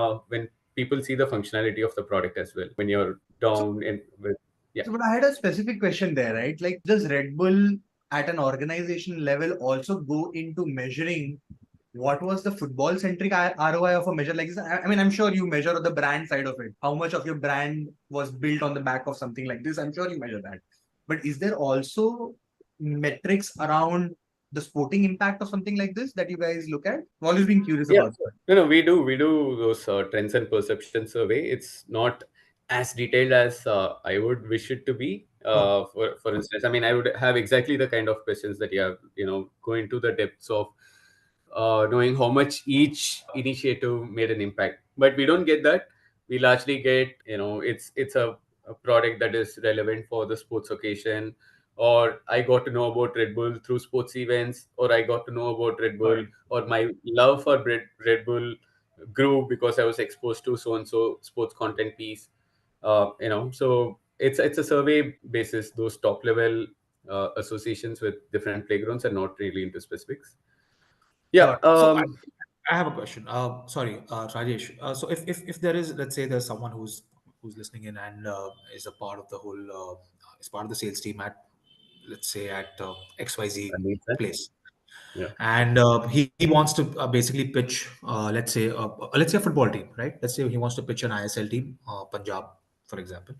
people see the functionality of the product as well. When you're down and with So, but I had a specific question there, right? Like, does Red Bull at an organization level also go into measuring what was the football centric ROI of a measure like this? I mean, I'm sure you measure the brand side of it. How much of your brand was built on the back of something like this? I'm sure you measure that. But is there also metrics around the sporting impact of something like this that you guys look at? I've always been curious Yeah, about that. no, we do those trends and perception survey. It's not as detailed as I would wish it to be. For instance, I mean, I would have exactly the kind of questions that you have, go into the depths of knowing how much each initiative made an impact. But we don't get that. We largely get, it's a product that is relevant for the sports occasion, or I got to know about Red Bull through sports events, or I got to know about Red Bull, Right. or my love for Red Bull grew because I was exposed to so and so sports content piece. So it's a survey basis. Those top level associations with different playgrounds are not really into specifics. Yeah. Got So I have a question. Sorry, Rajesh. So if there is, let's say, there's someone who's listening in and is a part of the whole, is part of the sales team at, let's say, at XYZ place, Yeah. and he wants to basically pitch, let's say a football team, right? Let's say he wants to pitch an ISL team, Punjab, for example,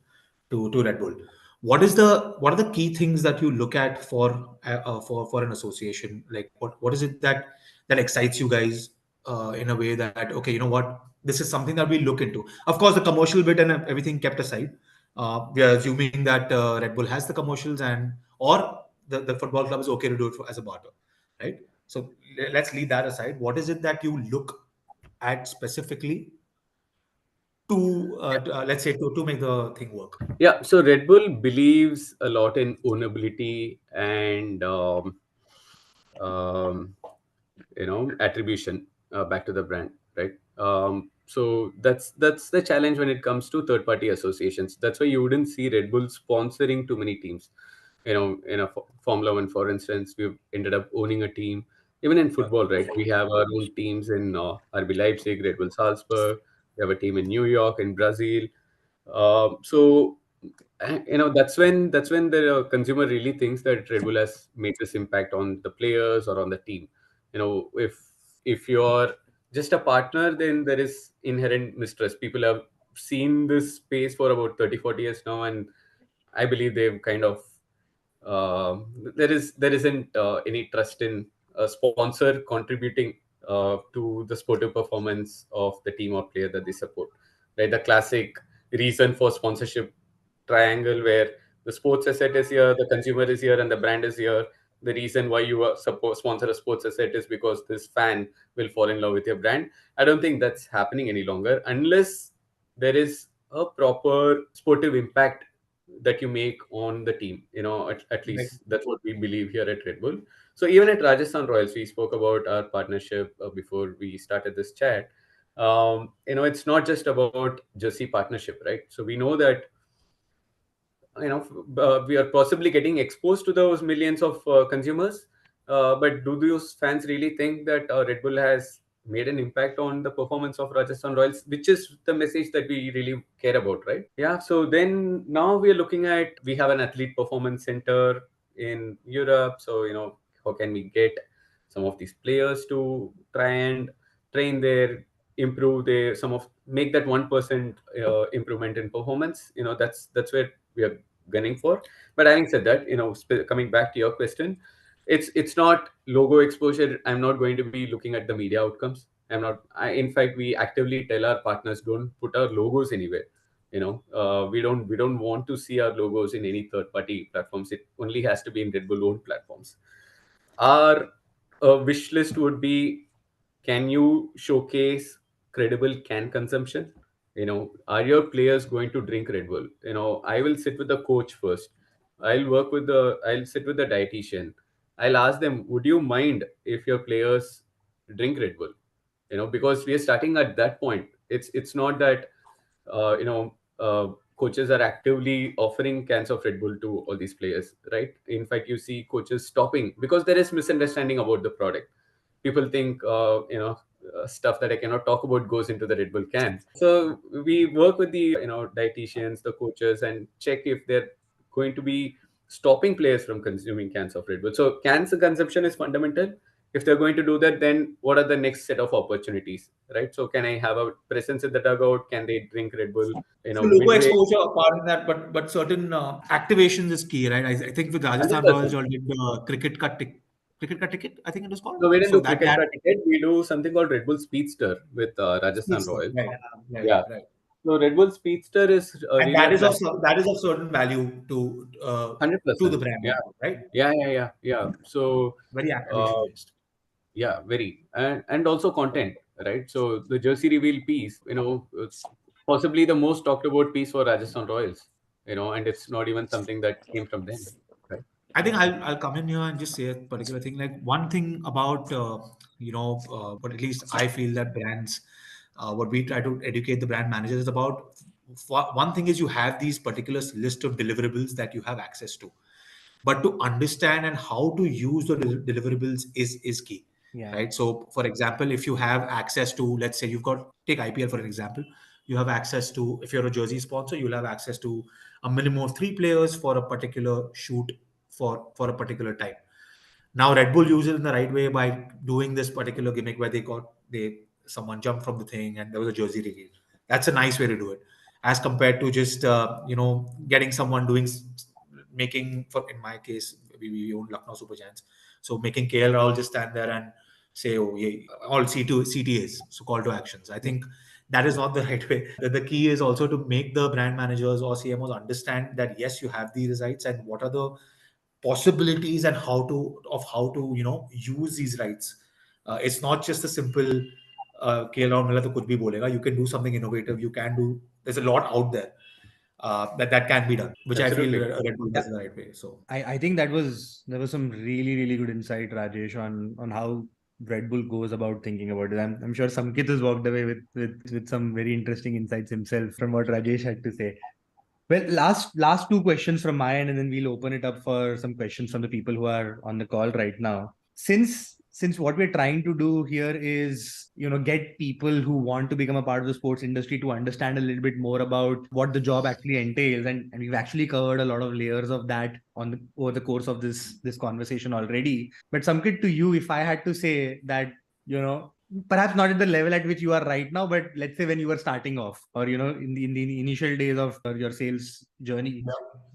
to Red Bull. What are the key things that you look at for an association? Like what is it that excites you guys in a way that, okay, you know what, this is something that we look into. Of course, the commercial bit and everything kept aside. We are assuming that Red Bull has the commercials, and or the football club is okay to do it as a barter, right? So let's leave that aside. What is it that you look at specifically to let's say to make the thing work? Yeah, so Red Bull believes a lot in ownability and um, attribution back to the brand, right? So that's the challenge when it comes to third party associations. That's why you wouldn't see Red Bull sponsoring too many teams. In a Formula One, for instance, we've ended up owning a team. Even in football, right? We have our own teams in RB Leipzig, Red Bull Salzburg. We have a team in New York, in Brazil. So that's when the consumer really thinks that Red Bull has made this impact on the players or on the team. If you're just a partner, then there is inherent mistrust. People have seen this space for about 30-40 years now, and I believe they've kind of there isn't any trust in a sponsor contributing to the sportive performance of the team or player that they support. Right, the classic reason for sponsorship triangle where the sports asset is here, the consumer is here, and the brand is here. The reason why you sponsor a sports asset is because this fan will fall in love with your brand. I don't think that's happening any longer unless there is a proper sportive impact that you make on the team. At Right. least that's what we believe here at Red Bull. So even at Rajasthan Royals, we spoke about our partnership before we started this chat. It's not just about jersey partnership, right? So we know that we are possibly getting exposed to those millions of consumers, but do those fans really think that Red Bull has made an impact on the performance of Rajasthan Royals, which is the message that we really care about, right? Yeah, so then now we are looking at, we have an athlete performance center in Europe. So how can we get some of these players to try and train their improve their some of make that 1% improvement in performance. That's where we are gunning for. But having said that, coming back to your question, it's not logo exposure. I'm not going to be looking at the media outcomes. In fact, we actively tell our partners, don't put our logos anywhere. We don't want to see our logos in any third party platforms. It only has to be in Red Bull owned platforms. Our wish list would be, can you showcase credible can consumption? Are your players going to drink Red Bull? I will sit with the coach first. I'll sit with the dietitian. I'll ask them, would you mind if your players drink Red Bull? Because we are starting at that point. It's not that coaches are actively offering cans of Red Bull to all these players, right? In fact, you see coaches stopping because there is misunderstanding about the product. People think stuff that I cannot talk about goes into the Red Bull can. So we work with the dietitians, the coaches, and check if they're going to be stopping players from consuming cans of Red Bull. So cans consumption is fundamental. If they're going to do that, then what are the next set of opportunities, right? So can I have a presence in the dugout? Can they drink Red Bull? So logo Midway, exposure apart from that, but certain activations is key, right? I think with Rajasthan Royals, 100%. you all did the cricket ka ticket, I think it was called. So we didn't So do cricket ka ticket. We do something called Red Bull Speedster with Rajasthan Royals. right, Yeah. right. So Red Bull Speedster is And really that a is of certain value to 100%. the brand, Yeah. right? Yeah. So Very activation based. yeah, very, and also content, right? So the jersey reveal piece, it's possibly the most talked about piece for Rajasthan Royals, and it's not even something that came from them, right? I think I'll come in here and just say a particular thing. Like one thing about but at least I feel that brands, what we try to educate the brand managers is about. One thing is you have these particular list of deliverables that you have access to, but to understand and how to use the deliverables is key. Yeah. Right. So, for example, if you have access to, let's say you've got, take IPL for an example, you have access to, if you're a jersey sponsor, you'll have access to a minimum of 3 players for a particular shoot for a particular time. Now Red Bull uses it in the right way by doing this particular gimmick where someone jumped from the thing and there was a jersey reveal. That's a nice way to do it, as compared to just getting someone making, for in my case we own Lucknow Super Giants, so making KL Rahul just stand there and say, oh yeah, all CTAs, so call to actions. I think that is not the right way. The key is also to make the brand managers or CMOs understand that yes, you have these rights and what are the possibilities and how to use these rights. It's not just a simple KL Rahul Mila to kuch bhi bolega. You can do something innovative. You can do. There's a lot out there that can be done, which Absolutely. I feel Red Bull does in the right way. So I think there was some really good insight, Rajesh, on how Red Bull goes about thinking about it. I'm sure Samkit has walked away with some very interesting insights himself from what Rajesh had to say. Well, last two questions from my end, and then we'll open it up for some questions from the people who are on the call right now. Since what we're trying to do here is, get people who want to become a part of the sports industry to understand a little bit more about what the job actually entails, and we've actually covered a lot of layers of that over the course of this conversation already. But Samkit, to you, if I had to say that, perhaps not at the level at which you are right now, but let's say when you were starting off, or in the initial days of your sales journey,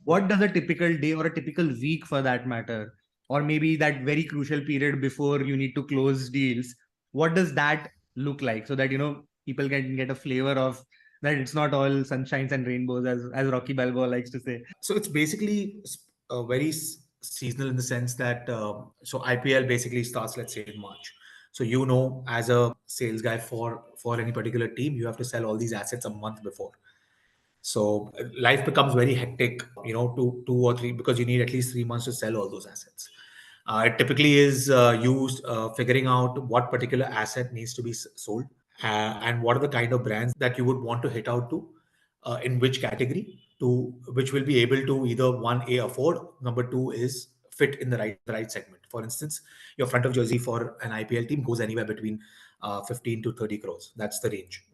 what does a typical day or a typical week, for that matter, or maybe that very crucial period before you need to close deals, what does that look like, so that people can get a flavor of that it's not all sunshines and rainbows, as Rocky Balboa likes to say. So it's basically very seasonal in the sense that so IPL basically starts, let's say, in March. So as a sales guy for any particular team, you have to sell all these assets a month before. So life becomes very hectic, two or three, because you need at least 3 months to sell all those assets. It typically is used figuring out what particular asset needs to be sold, and what are the kind of brands that you would want to hit out to, in which category, to which will be able to either one, A, afford, number two is fit in the right segment. For instance, your front of jersey for an IPL team goes anywhere between 15 to 30 crores. That's the range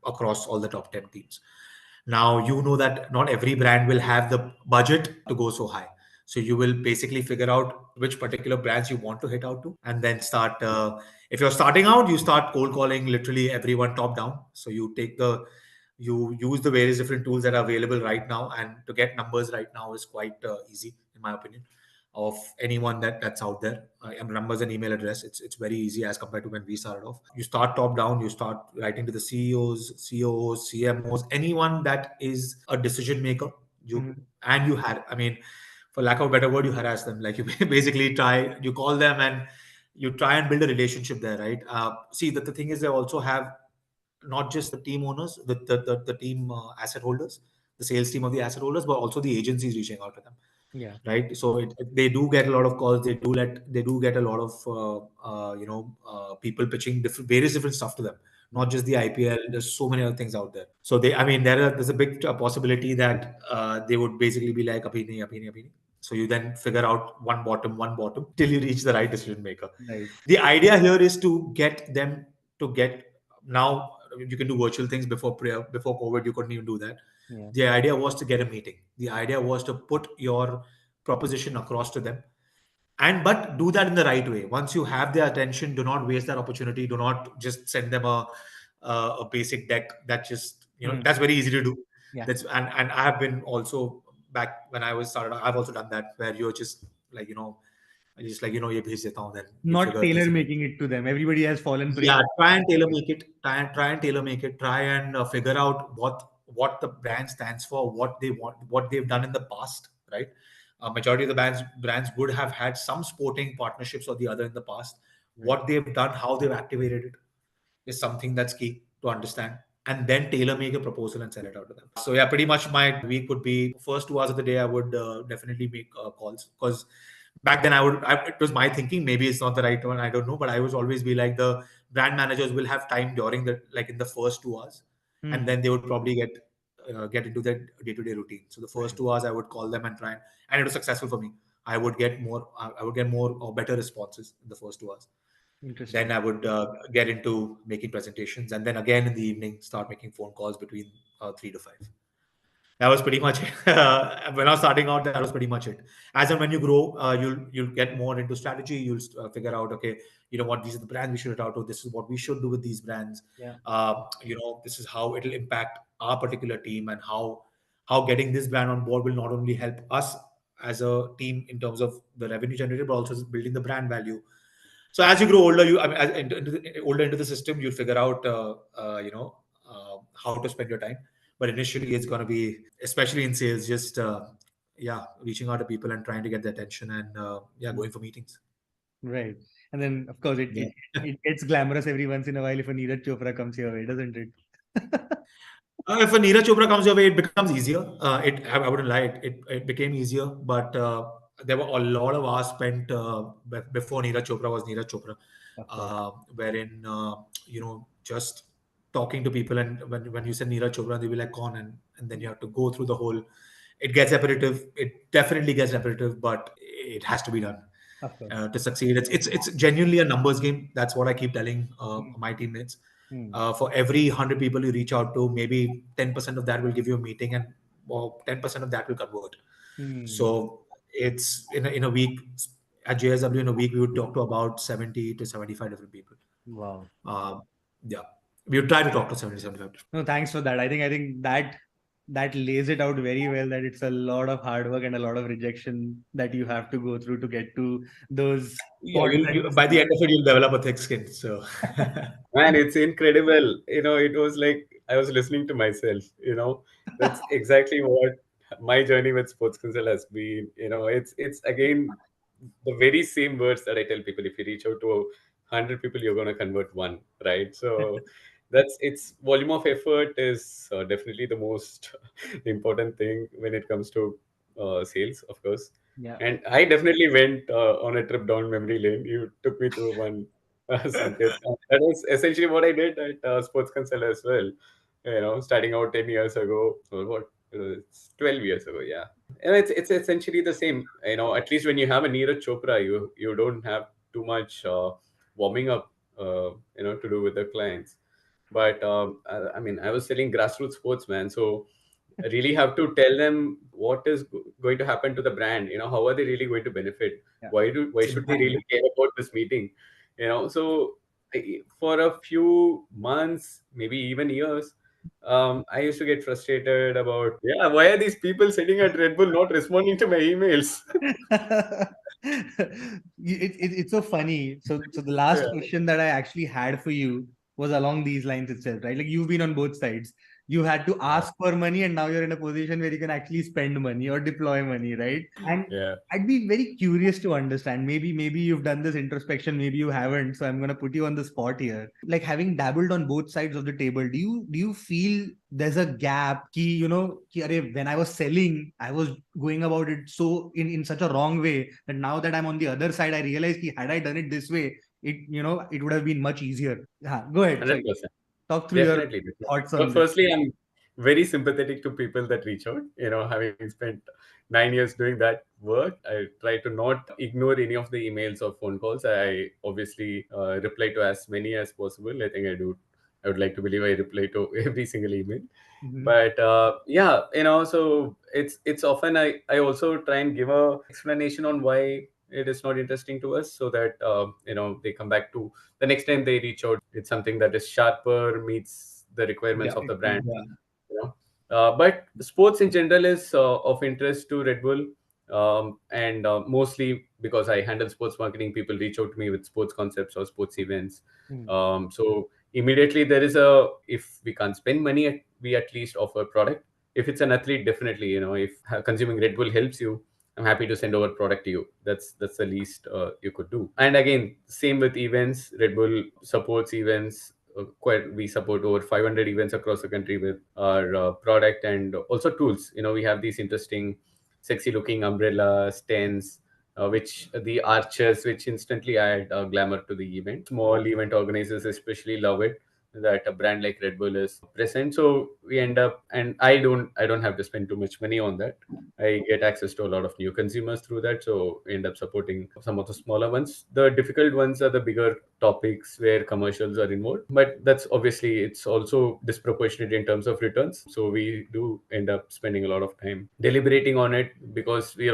across all the top 10 teams. Now, that not every brand will have the budget to go so high. So you will basically figure out which particular brands you want to hit out to, and then start. If you're starting out, you start cold calling literally everyone top down. So you use the various different tools that are available right now, and to get numbers right now is quite easy, in my opinion, of anyone that's out there. Numbers and email address. It's very easy as compared to when we started off. You start top down. You start writing to the CEOs, COOs, CMOs, anyone that is a decision maker. And you had, I mean, for lack of a better word, you harass them. Like you basically you call them and you try and build a relationship there, right? See, that the thing is, they also have not just the team owners, the team asset holders, the sales team of the asset holders, but also the agencies reaching out to them. Yeah. Right. So they do get a lot of calls. They do get a lot of people pitching various different stuff to them. Not just the IPL. There's so many other things out there. So there's a big possibility that they would basically be like apini. So you then figure out one bottom till you reach the right decision maker. Right. The idea here is to get them to get. Now you can do virtual things. Before COVID, you couldn't even do that. Yeah. The idea was to get a meeting. The idea was to put your proposition across to them, but do that in the right way. Once you have their attention, do not waste that opportunity. Do not just send them a basic deck that just, that's very easy to do. Yeah. And I have been also, back when I was started, I've also done that, where you're just like, just like, ye bhej deta hu, then you Not figure tailor easily. making it to them. Everybody has fallen prey. Yeah, try and tailor make it. Try and tailor make it. Try and figure out what the brand stands for, what they want, what they've done in the past, right? Majority of the brands would have had some sporting partnerships or the other in the past. Right. What they've done, how they've activated it, is something that's key to understand, and then tailor make a proposal and sell it out to them. So yeah, pretty much my week would be first 2 hours of the day I would definitely make calls, because back then it was my thinking, maybe it's not the right one, I don't know, but I was always be like, the brand managers will have time during the, like, in the first 2 hours, and then they would probably get into their day-to-day routine. So the first 2 hours I would call them and try, and it was successful for me. I would get more or better responses in the first 2 hours. Interesting. Then I would get into making presentations, and then again in the evening start making phone calls between 3 to 5. That was pretty much it. When I was starting out, that was pretty much it. As and when you grow, you'll get more into strategy. You'll figure out, okay, you know what, these are the brands we should reach out to. This is what we should do with these brands. Yeah. This is how it'll impact our particular team, and how getting this brand on board will not only help us as a team in terms of the revenue generated, but also building the brand value. So as you grow older, older into the system, you'll figure out, how to spend your time. But initially, it's going to be, especially in sales, just reaching out to people and trying to get their attention, and going for meetings. Right. And then, of course, it gets glamorous every once in a while if a Neeraj Chopra comes your way, doesn't it? If a Neeraj Chopra comes your way, it becomes easier. I wouldn't lie, it became easier, but there were a lot of hours spent before Neeraj Chopra was Neeraj Chopra, wherein just talking to people, and when you said Neeraj Chopra, they'll be like, "Con," and then you have to go through the whole. It gets repetitive. It definitely gets repetitive, but it has to be done to succeed. It's genuinely a numbers game. That's what I keep telling my teammates. For every 100 people you reach out to, maybe 10% of that will give you a meeting, and 10% of that will convert. So it's in a week at JSW, in a week we would talk to about 70 to 75 different people. Wow. We would try to talk to 70, 75. No, thanks for that. I think that lays it out very well, that it's a lot of hard work and a lot of rejection that you have to go through to get to those. By the end of it, you'll develop a thick skin. So, man, it's incredible. It was like I was listening to myself. That's exactly what my journey with Sports Consult has been. It's again the very same words that I tell people. If you reach out to 100 people, you're going to convert one, right? So it's volume of effort is definitely the most important thing when it comes to sales, of course. Yeah. And I definitely went on a trip down memory lane. You took me through one. That was essentially what I did at Sports Consult as well. Starting out 10 years ago, or what? It's 12 years ago, yeah. And it's essentially the same. At least when you have a Neeraj Chopra, you don't have too much warming up, to do with the clients. But I was selling grassroots sports, man. So I really have to tell them what is going to happen to the brand. How are they really going to benefit? Yeah. Why should they really care about this meeting? So for a few months, maybe even years, I used to get frustrated about, why are these people sitting at Red Bull not responding to my emails? It's so funny. So the last question that I actually had for you was along these lines itself, right? Like, you've been on both sides. You had to ask for money, and now you're in a position where you can actually spend money or deploy money, right? And I'd be very curious to understand. Maybe you've done this introspection, maybe you haven't. So I'm gonna put you on the spot here. Like, having dabbled on both sides of the table, do you feel there's a gap? When I was selling, I was going about it so in such a wrong way that now that I'm on the other side, I realized had I done it this way, it would have been much easier. Go ahead. 100%. Talk through Definitely. your thoughts on But this. firstly, I'm very sympathetic to people that reach out. Having spent 9 years doing that work, I try to not ignore any of the emails or phone calls. I obviously reply to as many as possible. I think I do I would like to believe I reply to every single email. Mhm. But yeah, so it's often I also try and give a explanation on why it is not interesting to us, so that they come back to the next time they reach out. It's something that is sharper, meets the requirements Yeah. of the brand. Yeah. You know, but sports in general is of interest to Red Bull. And mostly because I handle sports marketing, people reach out to me with sports concepts or sports events. Hmm. So immediately there is if we can't spend money, we at least offer product. If it's an athlete, definitely, if consuming Red Bull helps you, I'm happy to send over product to you. That's the least you could do. And again, same with events. Red Bull supports events. We support over 500 events across the country with our product, and also tools. We have these interesting, sexy looking umbrellas, tents, which the archers, which instantly add glamour to the event. Small event organizers especially love it, that a brand like Red Bull is present. So we end up, and I don't have to spend too much money on that. I get access to a lot of new consumers through that. So we end up supporting some of the smaller ones. The difficult ones are the bigger topics where commercials are involved. But that's obviously, it's also disproportionate in terms of returns. So we do end up spending a lot of time deliberating on it, because we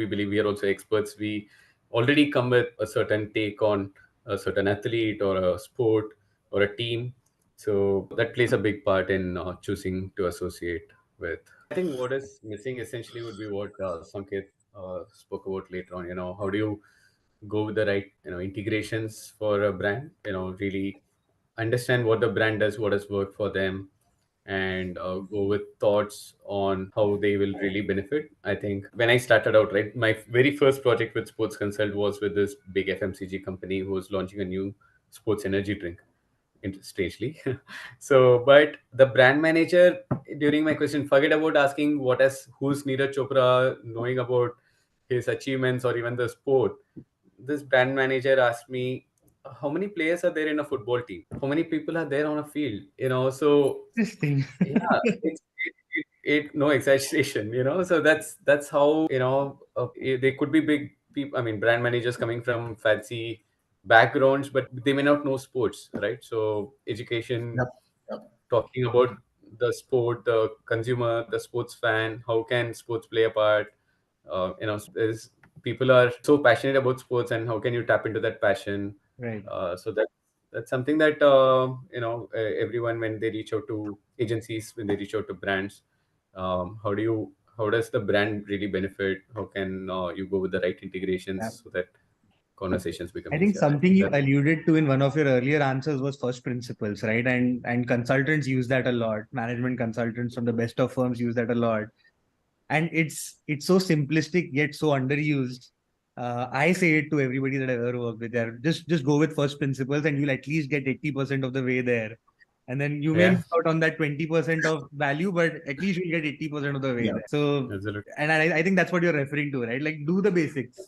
believe we are also experts. We already come with a certain take on a certain athlete or a sport or a team. So that plays a big part in choosing to associate with. I think what is missing essentially would be what Sanket spoke about later on. How do you go with the right integrations for a brand? Really understand what the brand does, what has worked for them, and go with thoughts on how they will really benefit. I think when I started out, right, my very first project with Sports Consult was with this big FMCG company who was launching a new sports energy drink, strangely. So, but the brand manager, during my question, forget about asking who's Neeraj Chopra, knowing about his achievements or even the sport. This brand manager asked me, how many players are there in a football team? How many people are there on a field? So Interesting. yeah, no exaggeration. So that's how, they could be big people. I mean, brand managers coming from fancy backgrounds, but they may not know sports, right? So education, Yep. Yep. talking about the sport, the consumer, the sports fan, how can sports play a part? There's people are so passionate about sports, and how can you tap into that passion? Right. So that's something that everyone, when they reach out to agencies, when they reach out to brands, how does the brand really benefit? How can you go with the right Yeah. integrations so that conversations become I think easier? I something think you that alluded to in one of your earlier answers was first principles, right? And consultants use that a lot. Management consultants from the best of firms use that a lot. And it's so simplistic yet so underused. I say it to everybody that I've ever worked with. There, just go with first principles, and you'll at least get 80% of the way there. And then you may yeah, miss out on that 20% of value, but at least you'll get 80% of the way Yeah. there. So, absolutely, and I think that's what you're referring to, right? Like, do the basics.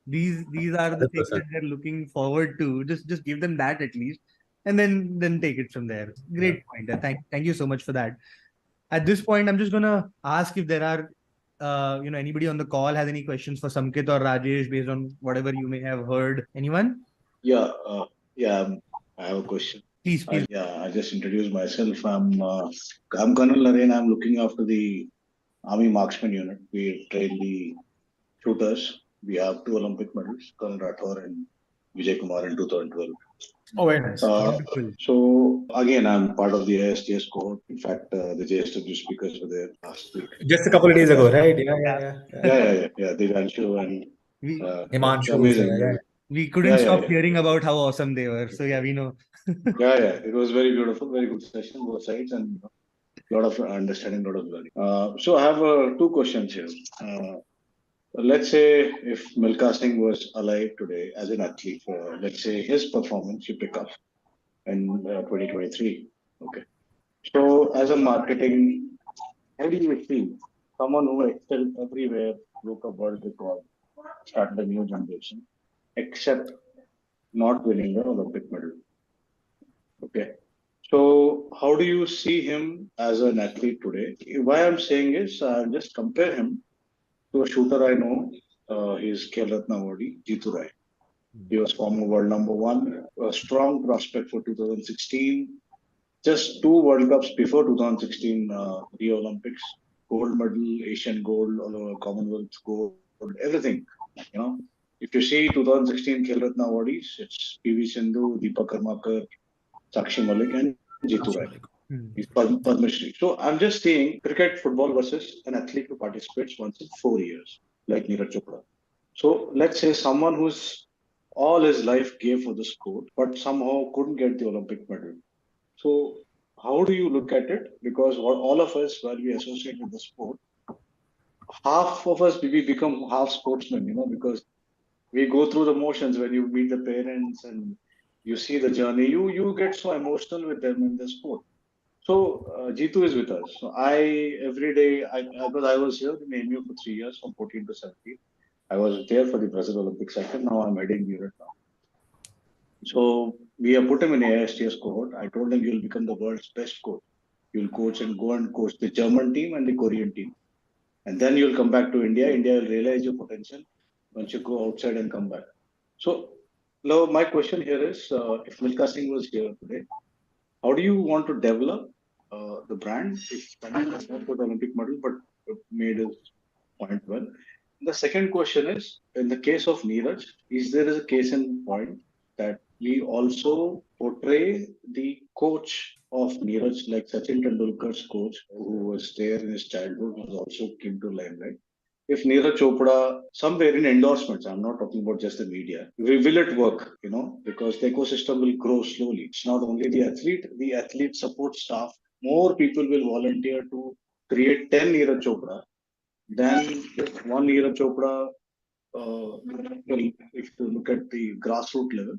These are the things 100%. that they're looking forward to. Just give them that at least, and then take it from there. Yeah. Great point. Thank you so much for that. At this point, I'm just gonna ask if there are anybody on the call has any questions for Samkit or Rajesh based on whatever you may have heard. Anyone? Yeah, I have a question. Please, please. I just introduced myself. I'm Colonel Narain. I'm looking after the Army Marksman Unit. We train the shooters. We have 2 Olympic medals, Colonel Rathore and Vijay Kumar in 2012. Oh, very nice. Wonderful. So again, I'm part of the ASTS cohort. In fact, the JSW speakers were there last week. Just a couple of days ago, right? Yeah. Divanshu and We Himanshu was amazing. there. we couldn't stop Yeah. hearing about how awesome they were. So yeah, we know. It was very beautiful, very good session, both sides, and a lot of understanding, a lot of learning. So I have 2 questions here. Let's say if Milkha Singh was alive today as an athlete, let's say his performance you pick up in 2023. Okay. So as a marketing, how do you see someone who excelled everywhere, broke a world record, started a new generation, except not winning the Olympic medal? Okay. So how do you see him as an athlete today? Why I'm saying is, just compare him to a shooter I know. He's Khel Ratna awardee, Jitu Rai. He was former world number one, a strong prospect for 2016. just 2 World Cups before 2016 Rio Olympics, gold medal, Asian gold, Commonwealth gold, everything. You know, if you see 2016 Khel Ratna awardees, it's PV Sindhu, Deepak Karmakar, Sakshi Malik, and Jitu Rai. He's Padma Shri. So I'm just saying cricket, football versus an athlete who participates once in 4 years, like Neeraj Chopra. So let's say someone who's all his life gave for the sport, but somehow couldn't get the Olympic medal. So how do you look at it? Because all of us, while we associate with the sport, half of us we become half sportsmen, because we go through the motions when you meet the parents and you see the journey. You get so emotional with them in the sport. So Jitu is with us. So every day, because I was here in AMU for 3 years, from 14 to 17. I was there for the Brazil Olympics second. Now I'm heading Europe now. So we have put him in AISTS cohort. I told him you'll become the world's best coach. You'll coach and go and coach the German team and the Korean team. And then you'll come back to India. India will realize your potential once you go outside and come back. So now my question here is, if Milkha Singh was here today, how do you want to develop the brand? If Tanay has not got the Olympic medal, but made his point well. The second question is, in the case of Neeraj, is there a case in point that we also portray the coach of Neeraj, like Sachin Tendulkar's coach, who was there in his childhood, was also came to limelight. If Neeraj Chopra, somewhere in endorsements, I'm not talking about just the media, will it work, because the ecosystem will grow slowly. It's not only the athlete support staff, more people will volunteer to create 10 Neeraj Chopra than if one Neeraj Chopra, if you look at the grassroots level,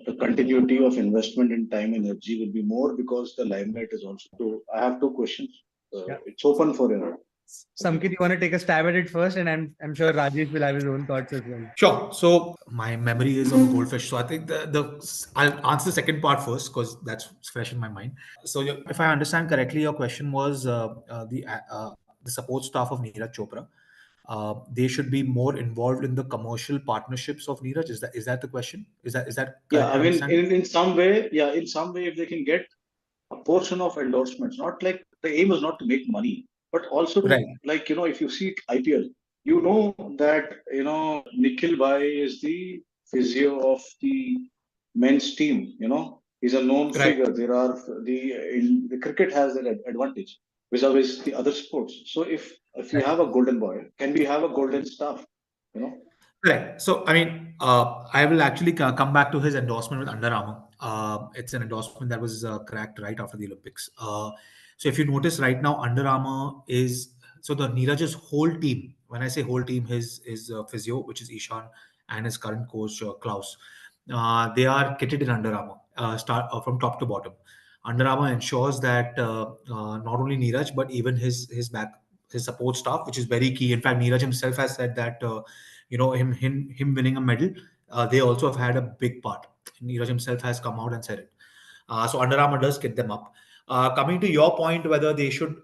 the continuity of investment in time and energy will be more because the limelight is also. So I have 2 questions. It's open for error. Samkit, you want to take a stab at it first, and I'm sure Rajesh will have his own thoughts as well. Sure. So my memory is of goldfish. So I think I'll answer the second part first because that's fresh in my mind. So if I understand correctly, your question was the support staff of Neeraj Chopra. They should be more involved in the commercial partnerships of Neeraj. Is that the question? Is that yeah? I mean, in some way, if they can get a portion of endorsements, not like the aim is not to make money, but also to, like, if you see IPL, that, Nikhil Bhai is the physio of the men's team, he's a known figure. There are the cricket has that advantage vis-a-vis the other sports. So if you have a golden boy, can we have a golden staff, Right. So, I mean, I will actually come back to his endorsement with Under Armour. It's an endorsement that was cracked right after the Olympics. So if you notice right now, Under Armour is, so the Neeraj's whole team, when I say whole team, his physio, which is Ishan, and his current coach, Klaus, they are kitted in Under Armour, from top to bottom. Under Armour ensures that not only Neeraj, but even his support staff, which is very key. In fact, Neeraj himself has said that, him winning a medal, they also have had a big part. Neeraj himself has come out and said it. So Under Armour does get them up. Coming to your point, whether they should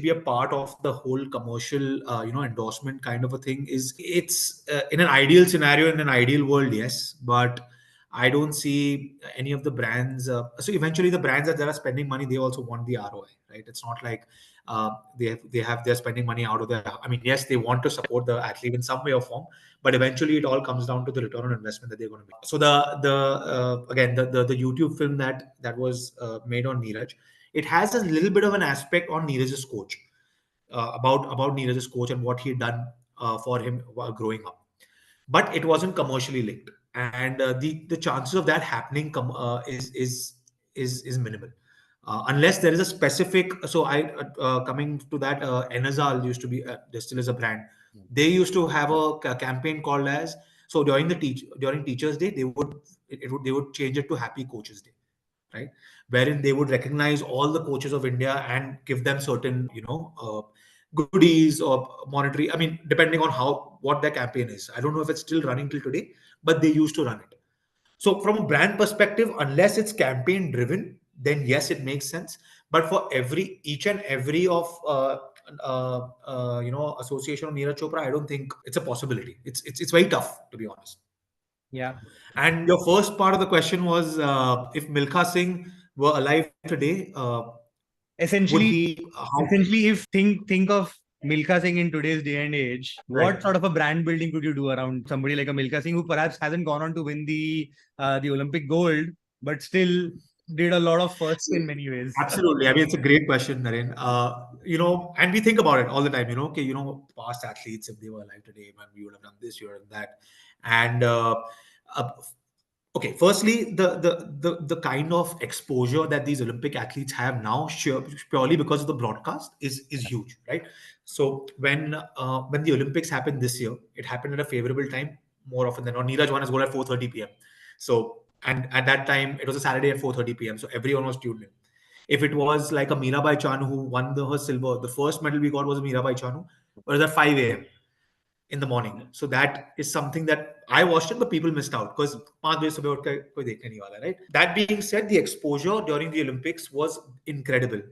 be a part of the whole commercial, endorsement kind of a thing, it's in an ideal scenario, in an ideal world, yes, but I don't see any of the brands. So eventually, the brands that are spending money, they also want the ROI, right? It's not like they're spending money out of their. I mean, yes, they want to support the athlete in some way or form, but eventually, it all comes down to the return on investment that they're going to make. So the YouTube film that was made on Neeraj, it has a little bit of an aspect on Neeraj's coach, about Neeraj's coach and what he had done for him while growing up, but it wasn't commercially linked, and the chances of that happening is minimal, unless there is a specific. So coming to that, Enazal used to be, there still is a brand. They used to have a campaign called as, so during Teachers Day, they would change it to Happy Coaches Day, right, wherein they would recognize all the coaches of India and give them certain goodies or monetary, I mean, depending on what their campaign is. I don't know if it's still running till today, but they used to run it. So from a brand perspective, unless it's campaign driven, then yes, it makes sense. But for each and every of association of Neeraj Chopra, I don't think it's a possibility. It's very tough, to be honest. Yeah. And your first part of the question was, if Milkha Singh were alive today, would Essentially, he? if think of Milkha Singh in today's day and age, what Right. sort of a brand building could you do around somebody like a Milkha Singh who perhaps hasn't gone on to win the Olympic gold, but still did a lot of firsts in many ways? Absolutely. I mean, it's a great question, Naren. And we think about it all the time, okay, past athletes, if they were alive today, man, we would have done this, you would have done that. And uh, okay, firstly, the kind of exposure that these Olympic athletes have now, purely because of the broadcast, is huge, right? So when the Olympics happened this year, it happened at a favorable time more often than not. Neeraj won his goal at 4:30 p.m. So, and at that time it was a Saturday at 4:30 p.m. So everyone was tuned in. If it was like a Mirabai Chanu who won her silver, the first medal we got was a Mirabai Chanu, but it was at 5 a.m. in the morning. So that is something that I watched it, but people missed out because 5 baje subah uth ke koi dekhne nahi wala, right? That being said, the exposure during the Olympics was incredible.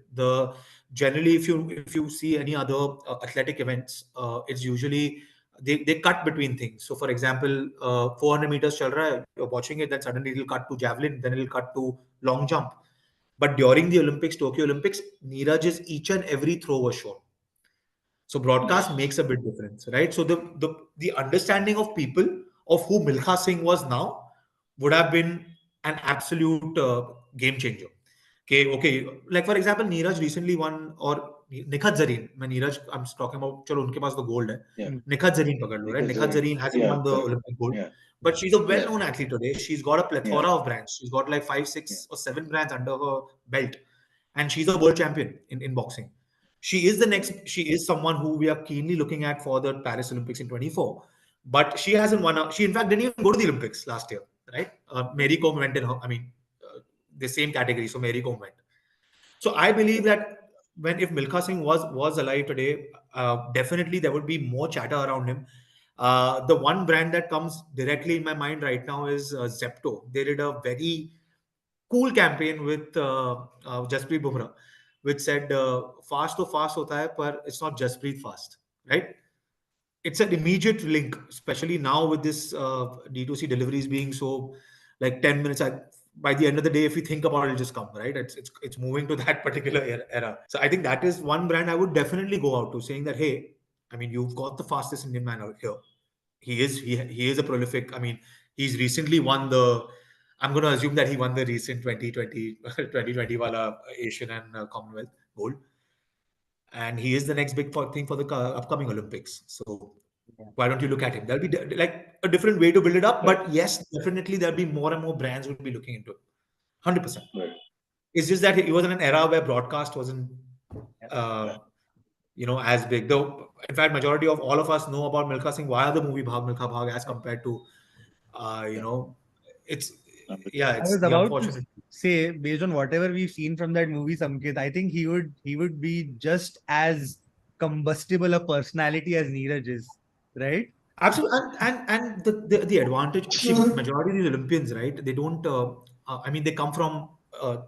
Generally, if you see any other athletic events, it's usually they cut between things. So, for example, 400 meters chal raha hai, you're watching it, then suddenly it'll cut to javelin, then it'll cut to long jump. But during the Olympics, Tokyo Olympics, Neeraj's each and every throw was shown. So broadcast makes a bit difference, right? So the understanding of people of who Milkha Singh was now would have been an absolute game changer. Okay. Like for example, Neeraj recently won, or Nikhat Zareen. When Neeraj, I'm talking about, chalo, unke paas the gold hai. Yeah. Nikhat Zareen pakad lo, right? Nikhat Zareen hasn't won the Olympic gold, but she's a well-known athlete today. She's got a plethora of brands. She's got like 5, 6, or 7 brands under her belt, and she's a world champion in boxing. She is someone who we are keenly looking at for the Paris Olympics in 24. But she hasn't won. She in fact didn't even go to the Olympics last year, right? Mary Kom went in her, the same category. So Mary Kom went. So I believe that if Milkha Singh was alive today, definitely there would be more chatter around him. The one brand that comes directly in my mind right now is Zepto. They did a very cool campaign with Jasprit Bumrah, which said fast to fast hota hai, but it's not Jasprit fast, right? It's an immediate link, especially now with this D2C deliveries being so like 10 minutes. By the end of the day, if you think about it, it'll just come, right? It's moving to that particular era. So I think that is one brand I would definitely go out to, saying that, hey, I mean, you've got the fastest Indian man out here. He is a prolific. I mean, he's recently won I'm going to assume that he won the recent 2020 wala Asian and Commonwealth gold. And he is the next big thing for the upcoming Olympics. So why don't you look at him? There'll be like a different way to build it up. But yes, definitely there'll be more and more brands will be looking into it. 100%. Right. It's just that he was in an era where broadcast wasn't, as big. Though, in fact, majority of all of us know about Milkha Singh via the movie Bhag Milkha Bhag, as compared to, it's I was about to say, based on whatever we've seen from that movie, Samkit, I think he would be just as combustible a personality as Neeraj is, right? Absolutely, and the advantage. See, majority of these Olympians, right? They don't. They come from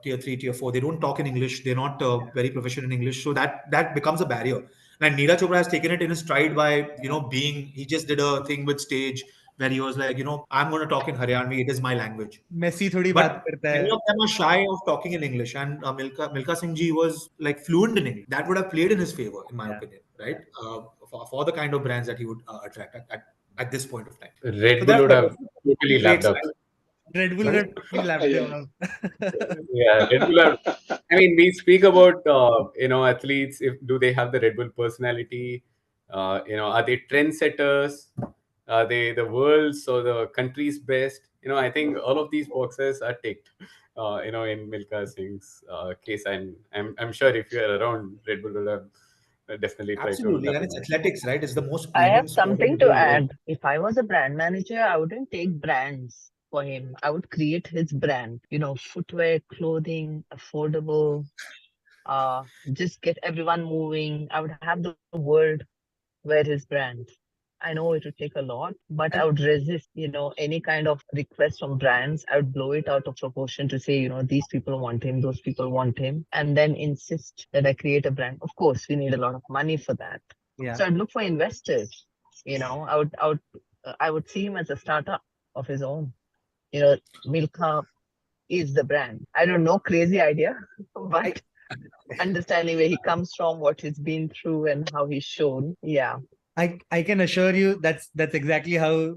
tier 3, tier 4. They don't talk in English. They're not very proficient in English, so that becomes a barrier. And Neeraj Chopra has taken it in his stride by he just did a thing with stage where he was like, I'm going to talk in Haryanvi. It is my language. Messi thodi But baat karta hai. many of them are shy of talking in English, and Milkha Singh ji was like fluent in English. That would have played in his favor, in my opinion, right? For the kind of brands that he would attract at this point of time. Red Bull would have totally lapped up. Red Bull would have totally lapped him up. Yeah, Red Bull have, I mean, we speak about athletes. Do they have the Red Bull personality? Are they trendsetters? Are they the world's or the country's best? I think all of these boxes are ticked. In Milkha Singh's case, and I'm sure if you are around, Red Bull will have definitely tried Absolutely, to. and it's athletics, right? It's the most. I premium have sport in something the to world. add. If I was a brand manager, I wouldn't take brands for him. I would create his brand. Footwear, clothing, affordable. Just get everyone moving. I would have the world wear his brand. I know it would take a lot, but I would resist, any kind of request from brands. I would blow it out of proportion to say, these people want him, those people want him, and then insist that I create a brand. Of course, we need a lot of money for that. Yeah. So I'd look for investors. I would see him as a startup of his own. Milkha is the brand. I don't know, crazy idea, but understanding where he comes from, what he's been through, and how he's shown. Yeah. I can assure you that's exactly how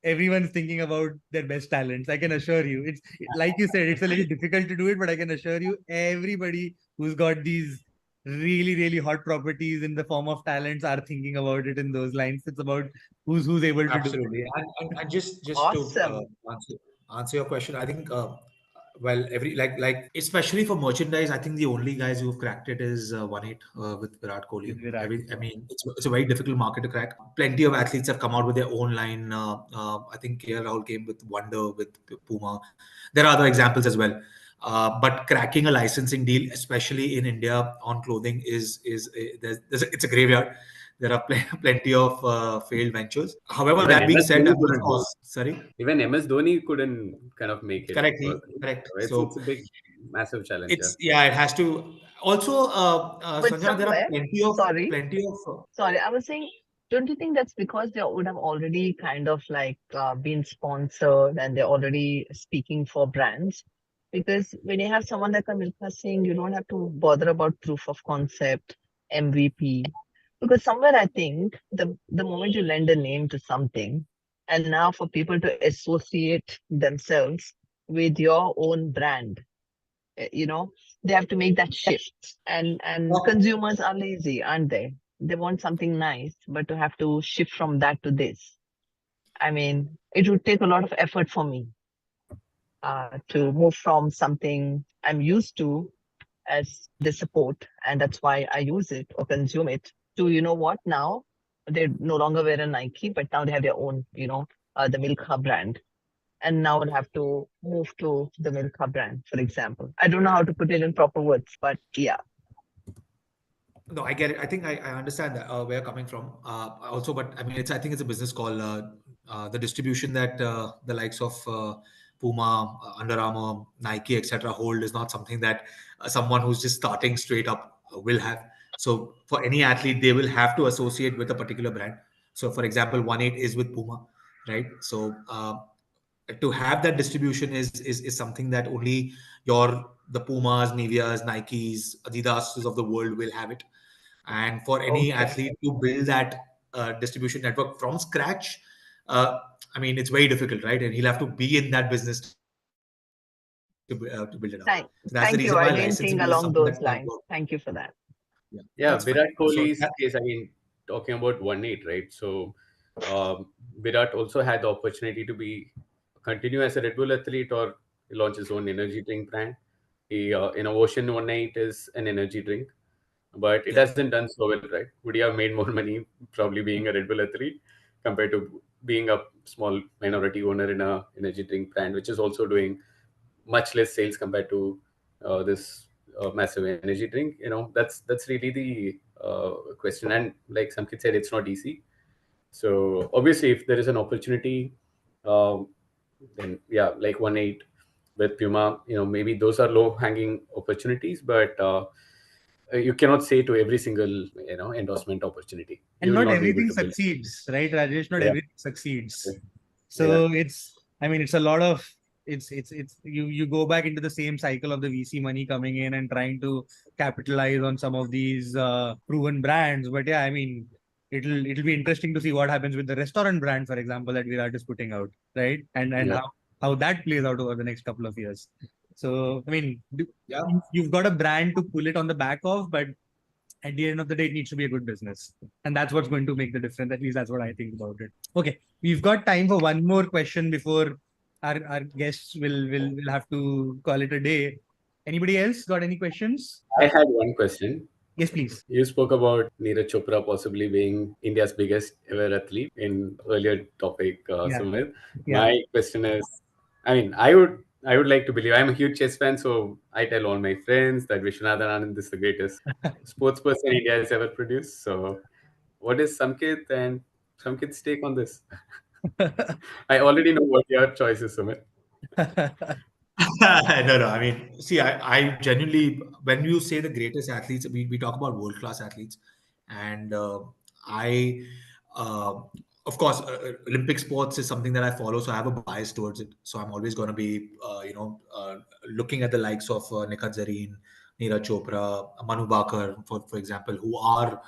everyone's thinking about their best talents. I can assure you. It's like you said, it's a little difficult to do it, but I can assure you everybody who's got these really, really hot properties in the form of talents are thinking about it in those lines. It's about who's able to do it. Absolutely. And just to Awesome. answer your question, I think well, every like especially for merchandise, I think the only guys who've cracked it is 1-8 with Virat Kohli. With Virat. I mean, it's a very difficult market to crack. Plenty of athletes have come out with their own line. I think KL Rahul came with Wonder, with Puma. There are other examples as well. But cracking a licensing deal, especially in India on clothing, it's a graveyard. There are plenty of failed ventures. However, Even that being MS said, Dhoni of couldn't do course, sorry. Even MS Dhoni couldn't kind of make it. Correct. work. Correct. It's So a big, massive challenge. it's it has to. Also, But Sanjana, there are somewhere, sorry. Sorry, I was saying, don't you think that's because they would have already kind of like been sponsored and they're already speaking for brands? Because when you have someone like a Milkha Singh, you don't have to bother about proof of concept, MVP. Because somewhere I think the moment you lend a name to something, and now for people to associate themselves with your own brand, they have to make that shift. And consumers are lazy, aren't they? They want something nice, but to have to shift from that to this. I mean, it would take a lot of effort for me to move from something I'm used to as the support, and that's why I use it or consume it, to, you know what, now they no longer wear a Nike, but now they have their own, the Milkha brand. And now I'll have to move to the Milkha brand, for example. I don't know how to put it in proper words, but yeah. No, I get it. I think I understand that where you're coming from. Also, but I mean, I think it's a business call. The distribution that the likes of Puma, Under Armour, Nike, etc. hold is not something that someone who's just starting straight up will have. So for any athlete, they will have to associate with a particular brand. So for example, 1-8 is with Puma, right? So to have that distribution is something that only the Pumas, Niveas, Nikes, Adidas of the world will have it. And for any athlete to build that distribution network from scratch, I mean, it's very difficult, right? And he'll have to be in that business to build it up. So that's the Thank reason you. why I didn't licensing think is along something those that lines. Thank you for that. Yeah, that's Virat fine. So Kohli's case, I mean, talking about 1-8, right? So Virat also had the opportunity to continue as a Red Bull athlete or launch his own energy drink brand. He Innovation 1-8 is an energy drink, but it hasn't done so well, right? Would he have made more money probably being a Red Bull athlete compared to being a small minority owner in a energy drink brand, which is also doing much less sales compared to this massive energy drink? That's really the question. And like Samkit said, it's not easy. So obviously, if there is an opportunity, then yeah, like 1-8 with Puma, maybe those are low hanging opportunities, but you cannot say to every single endorsement opportunity. And not everything succeeds, right, Rajesh? Not everything succeeds. So it's a lot of you go back into the same cycle of the VC money coming in and trying to capitalize on some of these proven brands. But yeah, I mean, it'll be interesting to see what happens with the restaurant brand, for example, that Virat is putting out, right? And how that plays out over the next couple of years. So I mean, you've got a brand to pull it on the back of, but at the end of the day, it needs to be a good business. And that's what's going to make the difference. At least that's what I think about it. Okay. We've got time for one more question before our guests will have to call it a day. Anybody else got any questions? I had one question. Yes, please. You spoke about Neeraj Chopra possibly being India's biggest ever athlete in earlier topic, Sumit. Yeah. My question is, I mean, I would like to believe, I'm a huge chess fan, so I tell all my friends that Vishwanathan Anand is the greatest sports person India has ever produced. So what is Samkit and Samkit's take on this? I already know what your choice is, Sumit. No. I mean, see, I genuinely, when you say the greatest athletes, we talk about world-class athletes. And I of course, Olympic sports is something that I follow, so I have a bias towards it. So I'm always going to be, looking at the likes of Nikhat Zareen, Neeraj Chopra, Manu Bakar, for example, who are,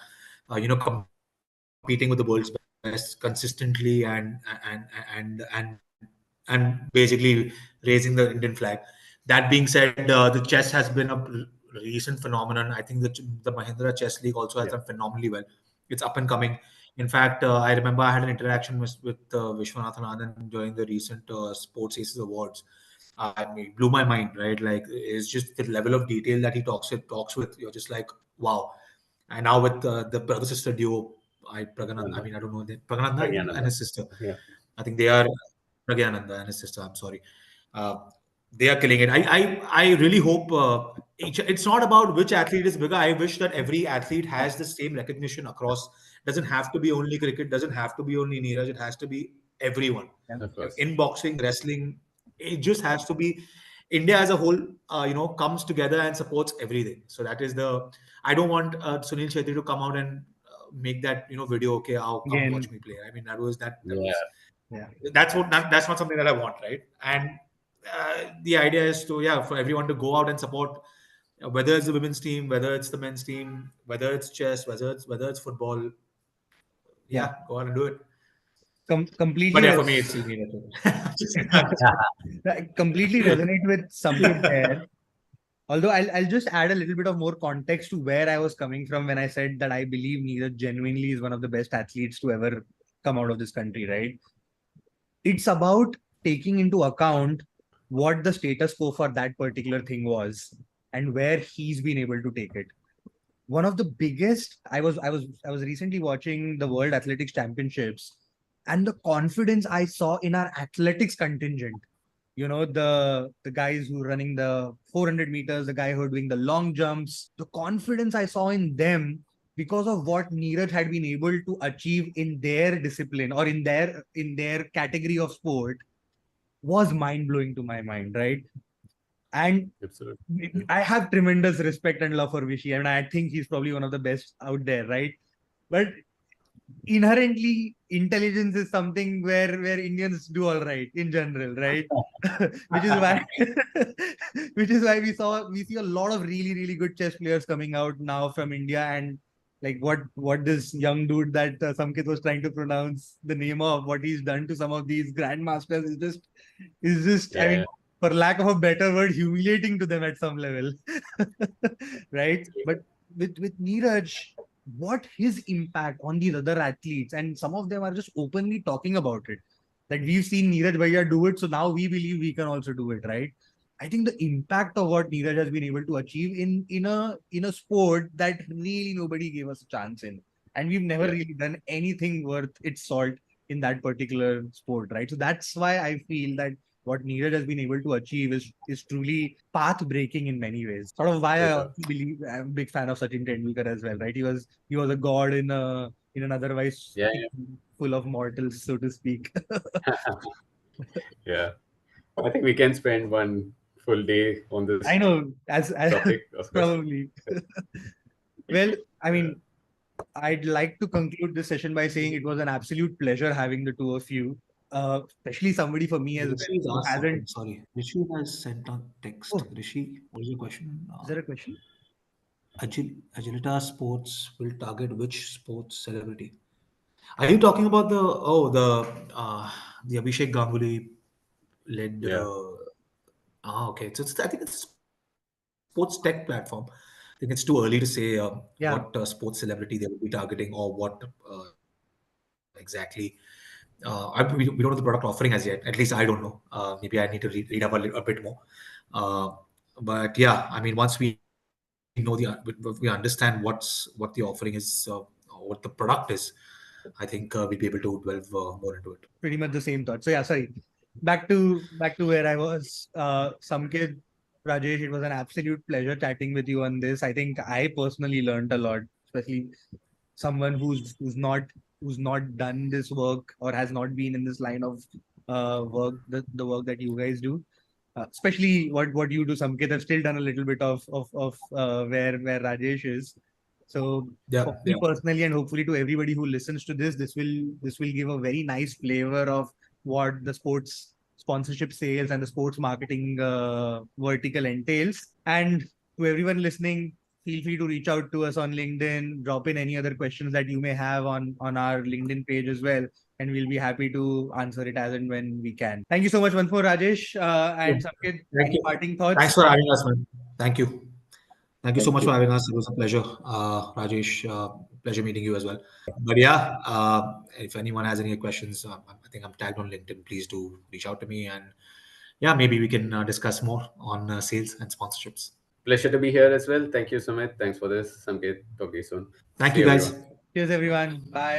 competing with the world's best consistently and basically raising the Indian flag. That being said, the chess has been a recent phenomenon. I think the Mahindra Chess League also has done phenomenally well. It's up and coming. In fact, I remember I had an interaction with Vishwanathan Anand during the recent Sports Aces Awards. I mean, it blew my mind, right? Like, it's just the level of detail that he talks with. You're just like, wow. And now with the brother sister duo, Pragananda. I mean, I don't know Pragananda and his sister. Yeah. I think they are Pragyananda and his sister. I'm sorry. Uh, they are killing it. I really hope it's not about which athlete is bigger. I wish that every athlete has the same recognition across. Doesn't have to be only cricket. Doesn't have to be only Neeraj. It has to be everyone. Of course. In boxing, wrestling, it just has to be. India as a whole, comes together and supports everything. So that is the. I don't want Sunil Shetty to come out and make that video. Okay, come Again. watch me play. I mean, that was that. Yeah. That's not something that I want, right? And the idea is to for everyone to go out and support, whether it's the women's team, whether it's the men's team, whether it's chess, whether it's football. Yeah, go on and do it. Completely. But yeah, for me, it's completely resonate with something there. Although I'll just add a little bit of more context to where I was coming from when I said that I believe Neeraj genuinely is one of the best athletes to ever come out of this country, right? It's about taking into account what the status quo for that particular thing was and where he's been able to take it. One of the biggest, I was recently watching the World Athletics Championships, and the confidence I saw in our athletics contingent. The guys who are running the 400 meters, the guy who are doing the long jumps, the confidence I saw in them because of what Neeraj had been able to achieve in their discipline or in their category of sport was mind-blowing to my mind, right? And Absolutely. I have tremendous respect and love for Vishy, and I think he's probably one of the best out there, right? But inherently, intelligence is something where Indians do all right in general, right? which is why we see a lot of really, really good chess players coming out now from India. And like what this young dude that Samkit was trying to pronounce the name of, what he's done to some of these grandmasters is just I mean, for lack of a better word, humiliating to them at some level. Right? But with Neeraj, what his impact on these other athletes, and some of them are just openly talking about it, that we've seen Neeraj Bhaiya do it, so now we believe we can also do it, right? I think the impact of what Neeraj has been able to achieve in a sport that really nobody gave us a chance in, and we've never really done anything worth its salt in that particular sport, right? So that's why I feel that what Neeraj has been able to achieve is truly path breaking in many ways. Sort of why I believe I'm a big fan of Sachin Tendulkar as well, right? He was a god in an otherwise full of mortals, so to speak. Yeah, I think we can spend one full day on this. I know, as topic, probably. Well, I mean, I'd like to conclude this session by saying it was an absolute pleasure having the two of you. Especially somebody for me as well. Sorry, Rishi has sent on text. Oh. Rishi, what is your question? Is there a question? Agilita Sports will target which sports celebrity? Are you talking about the Abhishek Ganguly led? Okay. So I think it's a sports tech platform. I think it's too early to say what sports celebrity they will be targeting or what exactly. We don't know the product offering as yet. At least I don't know. Maybe I need to read up a bit more. But yeah, I mean, once we know we understand what the offering is, what the product is, I think we'll be able to delve more into it. Pretty much the same thought. So yeah, sorry. Back to where I was. Samkit, Rajesh, it was an absolute pleasure chatting with you on this. I think I personally learned a lot, especially someone who's not done this work or has not been in this line of work, the work that you guys do. Especially what you do, Samkit. I've still done a little bit of where Rajesh is. So Yeah, for me personally, and hopefully to everybody who listens to this will give a very nice flavor of what the sports sponsorship sales and the sports marketing vertical entails. And to everyone listening, feel free to reach out to us on LinkedIn, drop in any other questions that you may have on our LinkedIn page as well, and we'll be happy to answer it as and when we can. Thank you so much once more, Rajesh, and Samkit. Thank you. Parting thoughts? Thanks for having us, man. Thank you. Thank you so Thank much you. for having us. It was a pleasure, Rajesh. Pleasure meeting you as well. But yeah, if anyone has any questions, I think I'm tagged on LinkedIn. Please do reach out to me, and yeah, maybe we can discuss more on sales and sponsorships. Pleasure to be here as well. Thank you, Sumit. Thanks for this. Samkit, talk to you soon. Thank See you, guys. everyone. Cheers, everyone. Bye.